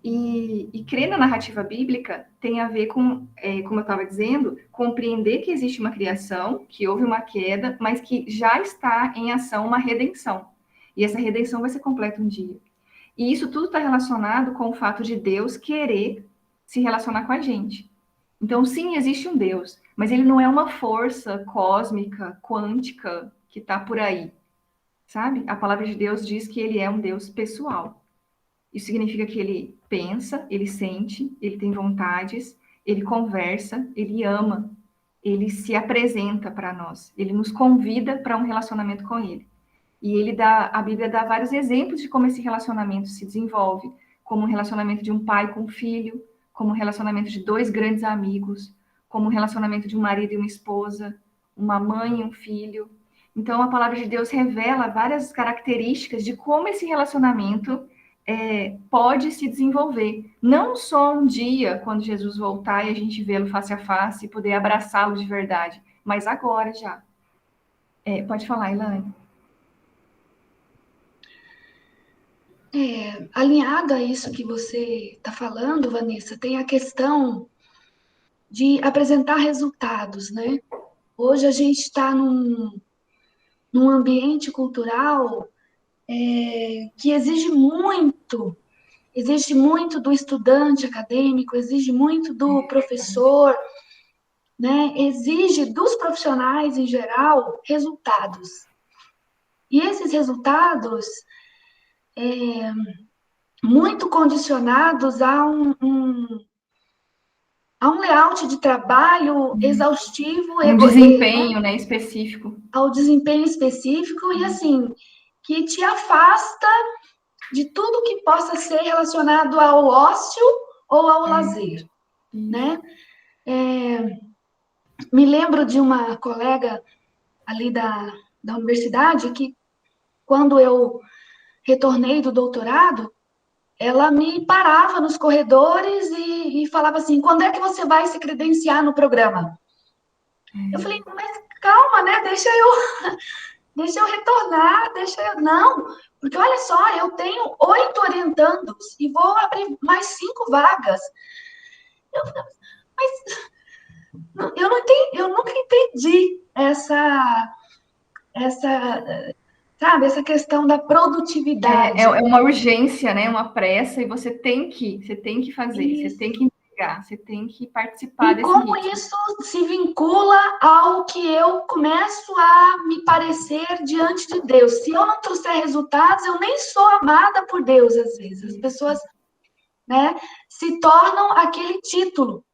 E crer na narrativa bíblica tem a ver com, como eu estava dizendo, compreender que existe uma criação, que houve uma queda, mas que já está em ação uma redenção. E essa redenção vai ser completa um dia. E isso tudo está relacionado com o fato de Deus querer se relacionar com a gente. Então, sim, existe um Deus, mas ele não é uma força cósmica, quântica, que está por aí, sabe? A palavra de Deus diz que ele é um Deus pessoal. Isso significa que ele pensa, ele sente, ele tem vontades, ele conversa, ele ama, ele se apresenta para nós, ele nos convida para um relacionamento com ele. E a Bíblia dá vários exemplos de como esse relacionamento se desenvolve, como o relacionamento de um pai com um filho, como o relacionamento de dois grandes amigos, como o relacionamento de um marido e uma esposa, uma mãe e um filho. Então, a palavra de Deus revela várias características de como esse relacionamento pode se desenvolver. Não só um dia, quando Jesus voltar e a gente vê-lo face a face e poder abraçá-lo de verdade, mas agora já. Pode falar, Ilane. Alinhado a isso que você está falando, Vanessa, tem a questão de apresentar resultados, né? Hoje a gente está num ambiente cultural que exige muito do estudante acadêmico, exige muito do professor, né? Exige dos profissionais em geral resultados. E esses resultados muito condicionados a um layout de trabalho exaustivo. Desempenho, né, específico. Ao desempenho específico e, assim, que te afasta de tudo que possa ser relacionado ao ócio ou ao lazer, né? Me lembro de uma colega ali da universidade que, quando eu retornei do doutorado, ela me parava nos corredores e falava assim, quando é que você vai se credenciar no programa? Eu falei, mas calma, né? Deixa eu retornar, Não, porque olha só, eu tenho 8 orientandos e vou abrir mais 5 vagas. Eu nunca entendi essa questão da produtividade. É uma urgência, né? Uma pressa, e você tem que fazer, Isso. Você tem que entregar, você tem que participar desse como ritmo. isso se vincula ao que eu começo a me parecer diante de Deus. Se eu não trouxer resultados, eu nem sou amada por Deus, às vezes. As pessoas, né, se tornam aquele título,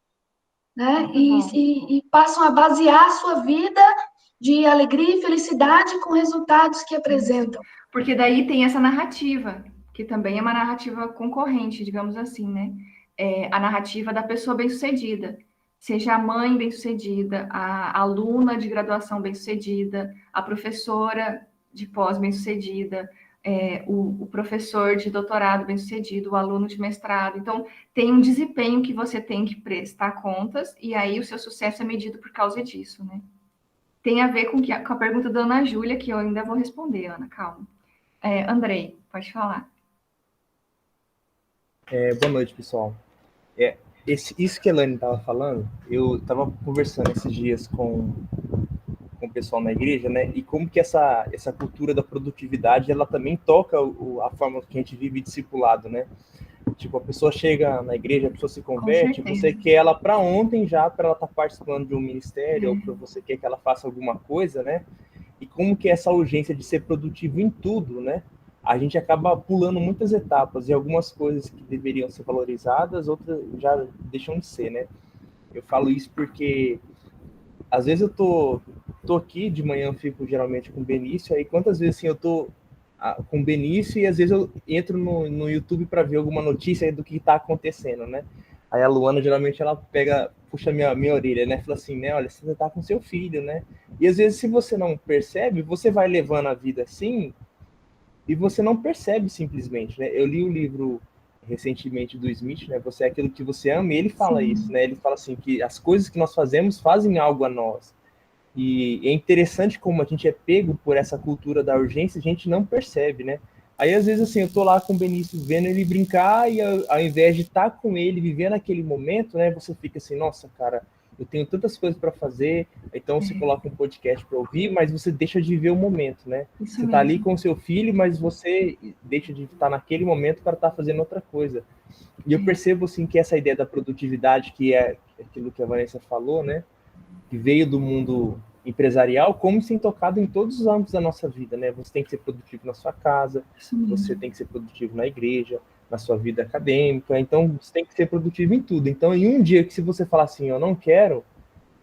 né? E passam a basear a sua vida de alegria e felicidade com resultados que apresentam. Porque daí tem essa narrativa, que também é uma narrativa concorrente, digamos assim, né? A narrativa da pessoa bem-sucedida. Seja a mãe bem-sucedida, a aluna de graduação bem-sucedida, a professora de pós bem-sucedida, o professor de doutorado bem-sucedido, o aluno de mestrado. Então, tem um desempenho que você tem que prestar contas, e aí o seu sucesso é medido por causa disso, né? Tem a ver com a pergunta da Ana Júlia, que eu ainda vou responder, Ana, calma. Andrei, pode falar. Boa noite, pessoal. Isso que a Elane estava falando, eu estava conversando esses dias com o pessoal na igreja, né? E como que essa cultura da produtividade, ela também toca a forma que a gente vive discipulado, né? Tipo, a pessoa chega na igreja, a pessoa se converte, você quer ela para ontem já, para ela estar participando de um ministério, ou para você quer que ela faça alguma coisa, né? E como que essa urgência de ser produtivo em tudo, né? A gente acaba pulando muitas etapas, e algumas coisas que deveriam ser valorizadas, outras já deixam de ser, né? Eu falo isso porque às vezes eu tô aqui de manhã, eu fico geralmente com o Benício, aí quantas vezes assim eu tô com o Benício e às vezes eu entro no YouTube para ver alguma notícia do que está acontecendo, né? Aí a Luana geralmente ela puxa minha orelha, né? Fala assim, né? Olha, você tá com seu filho, né? E às vezes se você não percebe, você vai levando a vida assim e você não percebe simplesmente, né? Eu li o livro recentemente do Smith, né? Você é aquilo que você ama, e ele fala isso, né? Ele fala assim que as coisas que nós fazemos fazem algo a nós. E é interessante como a gente é pego por essa cultura da urgência, a gente não percebe, né? Aí, às vezes, assim, eu tô lá com o Benício vendo ele brincar e ao invés de estar com ele, vivendo aquele momento, né? Você fica assim, nossa, cara, eu tenho tantas coisas para fazer, então você coloca um podcast para ouvir, mas você deixa de viver o momento, né? Isso você mesmo. tá ali com o seu filho, mas você deixa de estar naquele momento para estar fazendo outra coisa. E eu percebo, assim, que essa ideia da produtividade, que é aquilo que a Vanessa falou, né? Que veio do mundo empresarial, como se tem tocado em todos os âmbitos da nossa vida, né? Você tem que ser produtivo na sua casa, você tem que ser produtivo na igreja, na sua vida acadêmica, então você tem que ser produtivo em tudo. Então, em um dia que se você falar assim, eu não quero,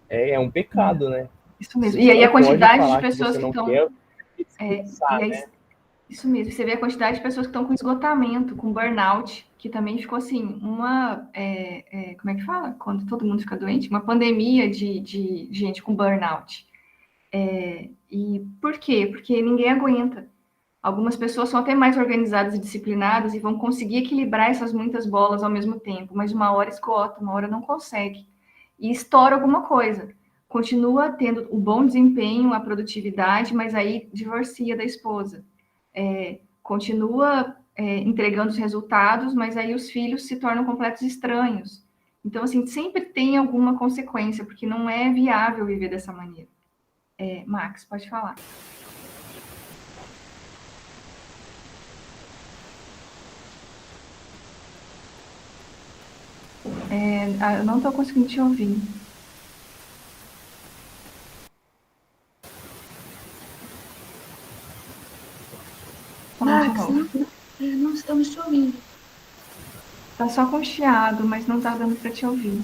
é um pecado, né? Isso mesmo. Você E aí a quantidade de falar pessoas que estão... né? Isso mesmo. Você vê a quantidade de pessoas que estão com esgotamento, com burnout, que também ficou assim, como é que fala? Quando todo mundo fica doente? Uma pandemia de gente com burnout. E por quê? Porque ninguém aguenta. Algumas pessoas são até mais organizadas e disciplinadas e vão conseguir equilibrar essas muitas bolas ao mesmo tempo, mas uma hora esgota, uma hora não consegue. E estoura alguma coisa. Continua tendo o bom desempenho, a produtividade, mas aí divorcia da esposa. Continua entregando os resultados, mas aí os filhos se tornam completos estranhos. Então, assim, sempre tem alguma consequência, porque não é viável viver dessa maneira. Max, pode falar. Eu não estou conseguindo te ouvir. Max, não estamos te ouvindo. Tá só com chiado, mas não tá dando para te ouvir.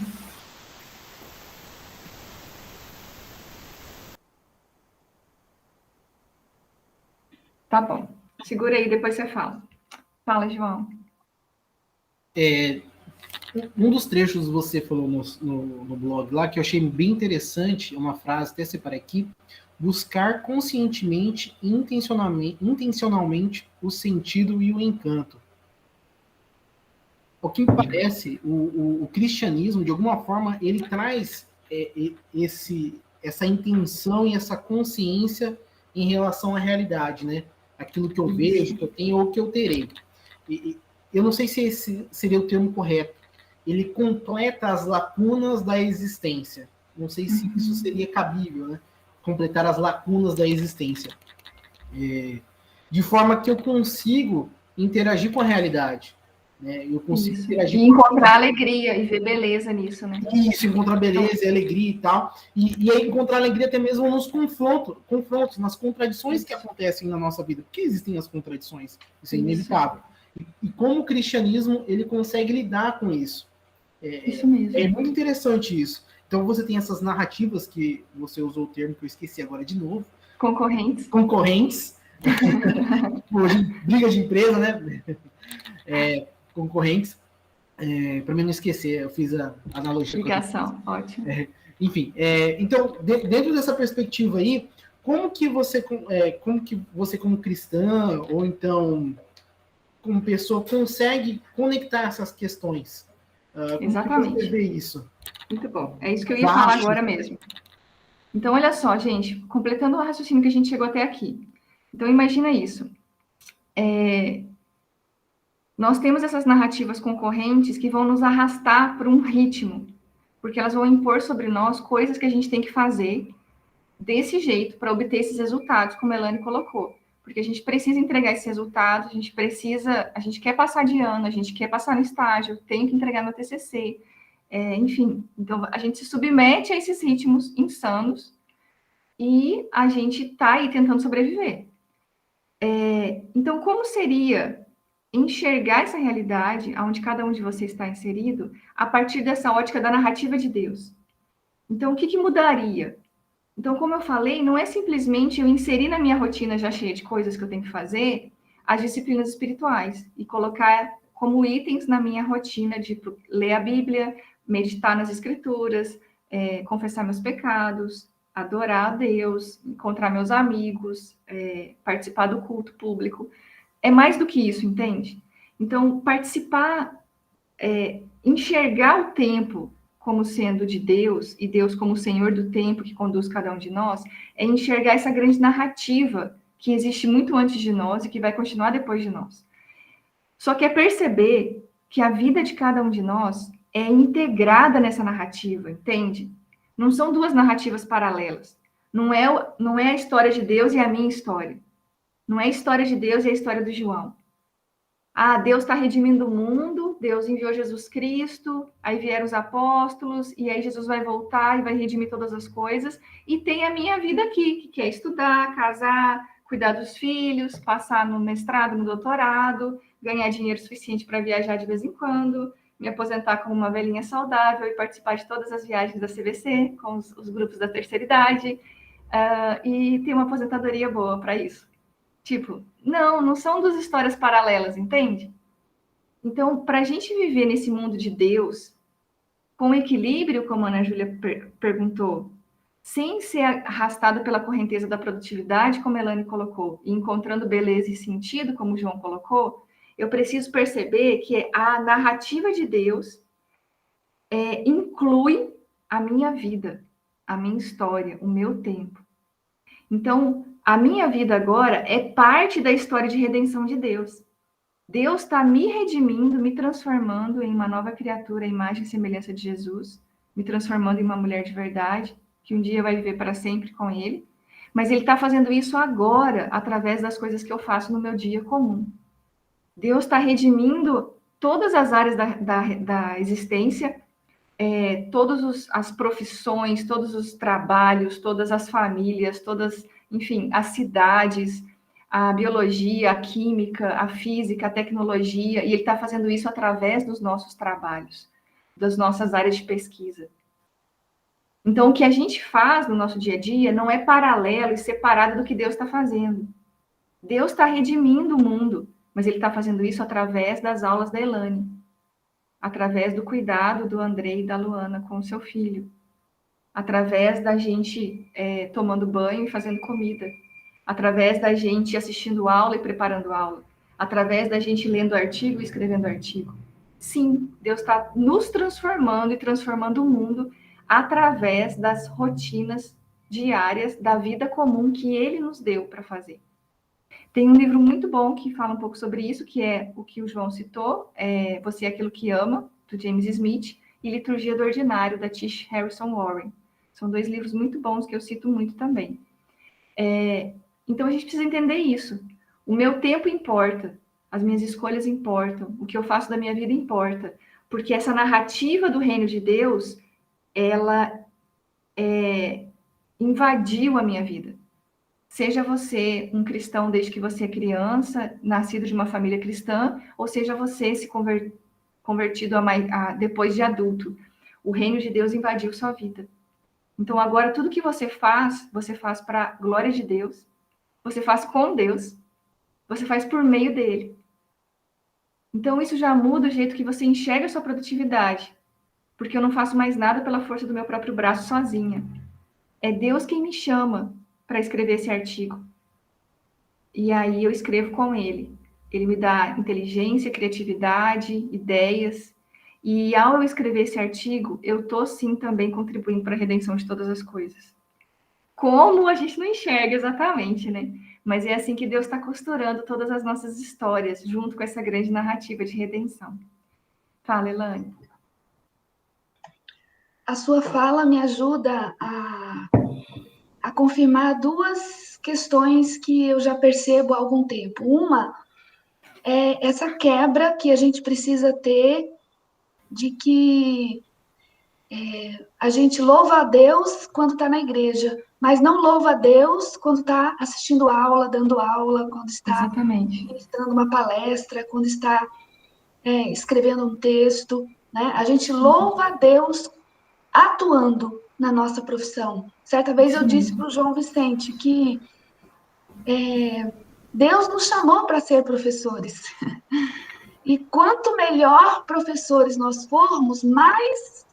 Tá bom. Segura aí, depois você fala. Fala, João. Um dos trechos você falou no blog lá, que eu achei bem interessante, uma frase, até separei aqui: buscar conscientemente e intencionalmente o sentido e o encanto. O que me parece, o cristianismo, de alguma forma, ele traz essa intenção e essa consciência em relação à realidade, né? Aquilo que eu vejo, que eu tenho ou que eu terei. E eu não sei se esse seria o termo correto. Ele completa as lacunas da existência. Não sei se isso seria cabível, né? Completar as lacunas da existência. De forma que eu consigo interagir com a realidade. Né? Eu consigo interagir e encontrar alegria e ver beleza nisso, né? Isso, encontrar beleza e alegria e tal. E aí encontrar alegria até mesmo nos confrontos, nas contradições que acontecem na nossa vida. Porque existem as contradições, isso é inevitável. E como o cristianismo, ele consegue lidar com isso. Isso mesmo. É muito interessante isso. Então você tem essas narrativas que você usou o termo que eu esqueci agora de novo. Concorrentes. Hoje, briga de empresa, né? Concorrentes. Para mim não esquecer, eu fiz a analogia. Ligação, ótimo. Enfim, então, dentro dessa perspectiva aí, como que você como cristã, ou então como pessoa, consegue conectar essas questões? Como Exatamente. que você vê isso? Muito bom. É isso que eu ia falar agora mesmo. Então, olha só, gente, completando o raciocínio que a gente chegou até aqui. Então, imagina isso. Nós temos essas narrativas concorrentes que vão nos arrastar para um ritmo, porque elas vão impor sobre nós coisas que a gente tem que fazer desse jeito para obter esses resultados, como a Elane colocou. Porque a gente precisa entregar esses resultados, a gente quer passar de ano, a gente quer passar no estágio, tem que entregar no TCC, enfim. Então, a gente se submete a esses ritmos insanos e a gente está aí tentando sobreviver. Então, como seria enxergar essa realidade, onde cada um de vocês está inserido, a partir dessa ótica da narrativa de Deus? Então, o que mudaria? Então, como eu falei, não é simplesmente eu inserir na minha rotina já cheia de coisas que eu tenho que fazer as disciplinas espirituais e colocar como itens na minha rotina de ler a Bíblia, meditar nas Escrituras, confessar meus pecados, adorar a Deus, encontrar meus amigos, participar do culto público. É mais do que isso, entende? Então, participar, enxergar o tempo como sendo de Deus, e Deus como o Senhor do tempo que conduz cada um de nós, é enxergar essa grande narrativa que existe muito antes de nós e que vai continuar depois de nós. Só que é perceber que a vida de cada um de nós é integrada nessa narrativa, entende? Não são duas narrativas paralelas. Não é a história de Deus e a minha história. Não é a história de Deus e a história do João. Deus está redimindo o mundo, Deus enviou Jesus Cristo, aí vieram os apóstolos, e aí Jesus vai voltar e vai redimir todas as coisas, e tem a minha vida aqui, que é estudar, casar, cuidar dos filhos, passar no mestrado, no doutorado, ganhar dinheiro suficiente para viajar de vez em quando, me aposentar como uma velhinha saudável e participar de todas as viagens da CVC, com os grupos da terceira idade, e ter uma aposentadoria boa para isso. Tipo, não são duas histórias paralelas, entende? Então, para a gente viver nesse mundo de Deus, com equilíbrio, como a Ana Júlia perguntou, sem ser arrastado pela correnteza da produtividade, como a Elane colocou, e encontrando beleza e sentido, como o João colocou, eu preciso perceber que a narrativa de Deus inclui a minha vida, a minha história, o meu tempo. Então, a minha vida agora é parte da história de redenção de Deus. Deus está me redimindo, me transformando em uma nova criatura, à imagem e semelhança de Jesus, me transformando em uma mulher de verdade, que um dia vai viver para sempre com Ele. Mas Ele está fazendo isso agora, através das coisas que eu faço no meu dia comum. Deus está redimindo todas as áreas da existência, todas as profissões, todos os trabalhos, todas as famílias, enfim, as cidades, a biologia, a química, a física, a tecnologia, e ele está fazendo isso através dos nossos trabalhos, das nossas áreas de pesquisa. Então, o que a gente faz no nosso dia a dia não é paralelo e separado do que Deus está fazendo. Deus está redimindo o mundo, mas ele está fazendo isso através das aulas da Elane, através do cuidado do Andrei e da Luana com o seu filho, através da gente tomando banho e fazendo comida, através da gente assistindo aula e preparando aula, através da gente lendo artigo e escrevendo artigo. Sim, Deus está nos transformando e transformando o mundo através das rotinas diárias da vida comum que Ele nos deu para fazer. Tem um livro muito bom que fala um pouco sobre isso, que é o que o João citou, Você é Aquilo que Ama, do James Smith, e Liturgia do Ordinário, da Tish Harrison Warren. São 2 livros muito bons que eu cito muito também. Então, a gente precisa entender isso. O meu tempo importa, as minhas escolhas importam, o que eu faço da minha vida importa, porque essa narrativa do reino de Deus, ela invadiu a minha vida. Seja você um cristão desde que você é criança, nascido de uma família cristã, ou seja você se convertido depois de adulto. O reino de Deus invadiu sua vida. Então, agora, tudo que você faz para a glória de Deus, você faz com Deus, você faz por meio dele. Então, isso já muda o jeito que você enxerga a sua produtividade, porque eu não faço mais nada pela força do meu próprio braço sozinha. É Deus quem me chama para escrever esse artigo. E aí eu escrevo com ele. Ele me dá inteligência, criatividade, ideias. E ao eu escrever esse artigo, eu estou sim também contribuindo para a redenção de todas as coisas. Como a gente não enxerga exatamente, né? Mas é assim que Deus está costurando todas as nossas histórias, junto com essa grande narrativa de redenção. Fala, Elane. A sua fala me ajuda a confirmar duas questões que eu já percebo há algum tempo. Uma é essa quebra que a gente precisa ter de que a gente louva a Deus quando está na igreja, mas não louva a Deus quando está assistindo aula, dando aula, quando está ministrando uma palestra, quando está escrevendo um texto, né? A gente louva a Deus atuando na nossa profissão. Certa vez eu disse para o João Vicente que Deus nos chamou para ser professores. E quanto melhor professores nós formos, mais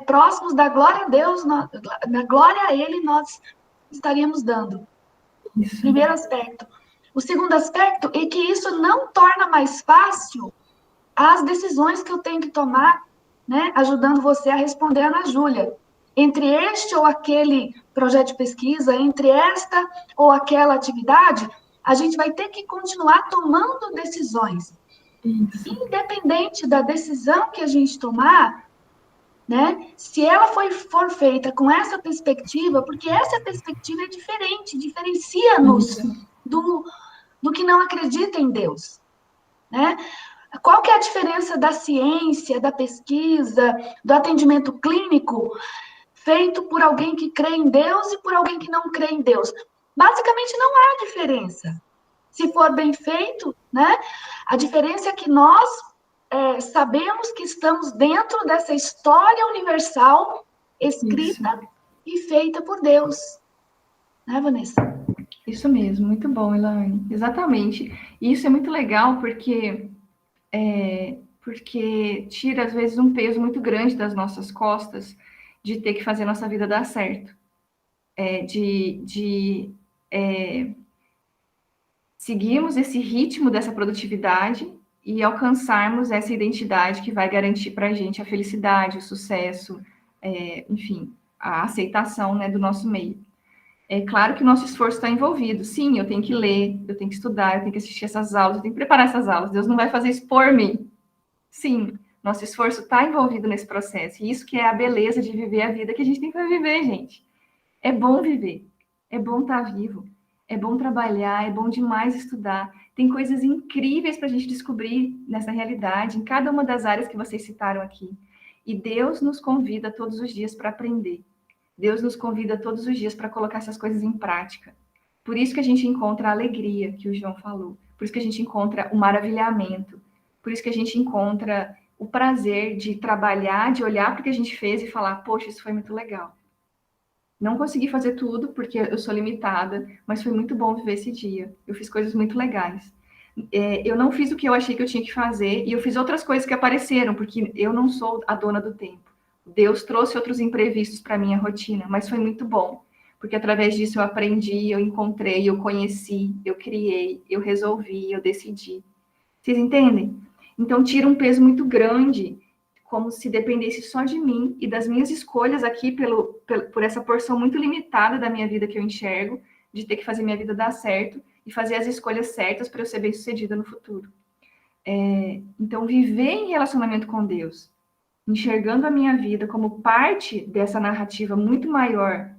próximos da glória a Deus, da glória a Ele, nós estaríamos dando. Isso. Primeiro aspecto. O segundo aspecto é que isso não torna mais fácil as decisões que eu tenho que tomar, né, ajudando você a responder a Ana Júlia. Entre este ou aquele projeto de pesquisa, entre esta ou aquela atividade, a gente vai ter que continuar tomando decisões. Isso. Independente da decisão que a gente tomar, né, se ela for feita com essa perspectiva, porque essa perspectiva é diferente, diferencia-nos do que não acredita em Deus, né? Qual que é a diferença da ciência, da pesquisa, do atendimento clínico feito por alguém que crê em Deus e por alguém que não crê em Deus? Basicamente não há diferença. Se for bem feito, né? A diferença é que nós sabemos que estamos dentro dessa história universal escrita e feita por Deus. Né, Vanessa? Isso mesmo, muito bom, Elaine. Exatamente. E isso é muito legal porque tira, às vezes, um peso muito grande das nossas costas de ter que fazer a nossa vida dar certo. Seguirmos esse ritmo dessa produtividade e alcançarmos essa identidade que vai garantir para a gente a felicidade, o sucesso, enfim, a aceitação, né, do nosso meio. É claro que o nosso esforço está envolvido. Sim, eu tenho que ler, eu tenho que estudar, eu tenho que assistir essas aulas, eu tenho que preparar essas aulas. Deus não vai fazer isso por mim. Sim, nosso esforço está envolvido nesse processo. E isso que é a beleza de viver a vida que a gente tem para viver, gente. É bom viver, é bom estar vivo, é bom trabalhar, é bom demais estudar. Tem coisas incríveis para a gente descobrir nessa realidade, em cada uma das áreas que vocês citaram aqui. E Deus nos convida todos os dias para aprender. Deus nos convida todos os dias para colocar essas coisas em prática. Por isso que a gente encontra a alegria, que o João falou. Por isso que a gente encontra o maravilhamento. Por isso que a gente encontra o prazer de trabalhar, de olhar para o que a gente fez e falar, poxa, isso foi muito legal. Não consegui fazer tudo, porque eu sou limitada, mas foi muito bom viver esse dia. Eu fiz coisas muito legais. Eu não fiz o que eu achei que eu tinha que fazer, e eu fiz outras coisas que apareceram, porque eu não sou a dona do tempo. Deus trouxe outros imprevistos para a minha rotina, mas foi muito bom, porque através disso eu aprendi, eu encontrei, eu conheci, eu criei, eu resolvi, eu decidi. Vocês entendem? Então tira um peso muito grande, como se dependesse só de mim e das minhas escolhas aqui por essa porção muito limitada da minha vida que eu enxergo, de ter que fazer minha vida dar certo e fazer as escolhas certas para eu ser bem-sucedida no futuro. Então viver em relacionamento com Deus, enxergando a minha vida como parte dessa narrativa muito maior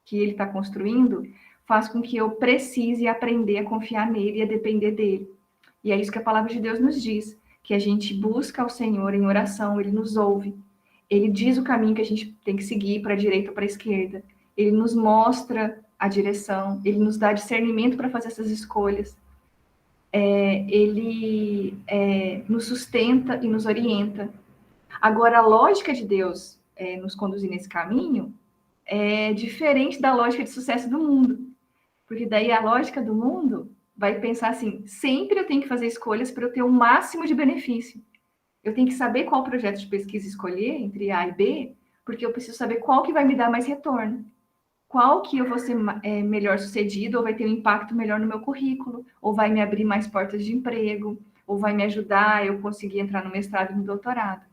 que ele está construindo, faz com que eu precise aprender a confiar nele e a depender dele. E é isso que a palavra de Deus nos diz, que a gente busca ao Senhor em oração, ele nos ouve, ele diz o caminho que a gente tem que seguir para a direita ou para a esquerda, ele nos mostra a direção, ele nos dá discernimento para fazer essas escolhas, ele nos sustenta e nos orienta. Agora, a lógica de Deus nos conduzir nesse caminho é diferente da lógica de sucesso do mundo. Porque daí a lógica do mundo vai pensar assim, sempre eu tenho que fazer escolhas para eu ter o máximo de benefício. Eu tenho que saber qual projeto de pesquisa escolher entre A e B, porque eu preciso saber qual que vai me dar mais retorno. qual que eu vou ser melhor sucedido, ou vai ter um impacto melhor no meu currículo, ou vai me abrir mais portas de emprego, ou vai me ajudar a eu conseguir entrar no mestrado e no doutorado.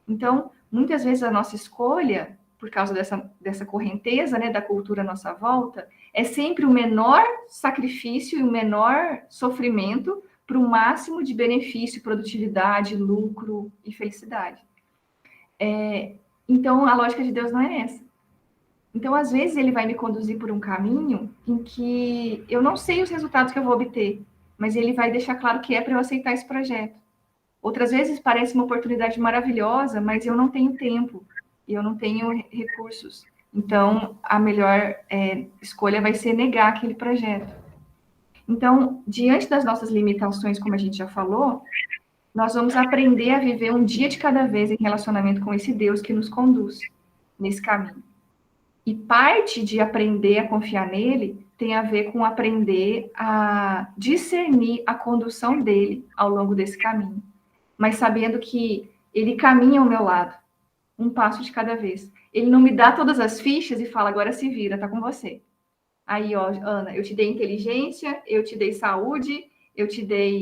Então, muitas vezes a nossa escolha, por causa dessa correnteza, né, da cultura à nossa volta, é sempre o menor sacrifício e o menor sofrimento para o máximo de benefício, produtividade, lucro e felicidade. Então, a lógica de Deus não é essa. Então, às vezes, ele vai me conduzir por um caminho em que eu não sei os resultados que eu vou obter, mas ele vai deixar claro que é para eu aceitar esse projeto. Outras vezes, parece uma oportunidade maravilhosa, mas eu não tenho tempo, e eu não tenho recursos. Então, a melhor escolha vai ser negar aquele projeto. Então, diante das nossas limitações, como a gente já falou, nós vamos aprender a viver um dia de cada vez em relacionamento com esse Deus que nos conduz nesse caminho. E parte de aprender a confiar nele tem a ver com aprender a discernir a condução dele ao longo desse caminho, mas sabendo que ele caminha ao meu lado, um passo de cada vez. Ele não me dá todas as fichas e fala, agora se vira, tá com você. Aí, ó, Ana, eu te dei inteligência, eu te dei saúde, eu te dei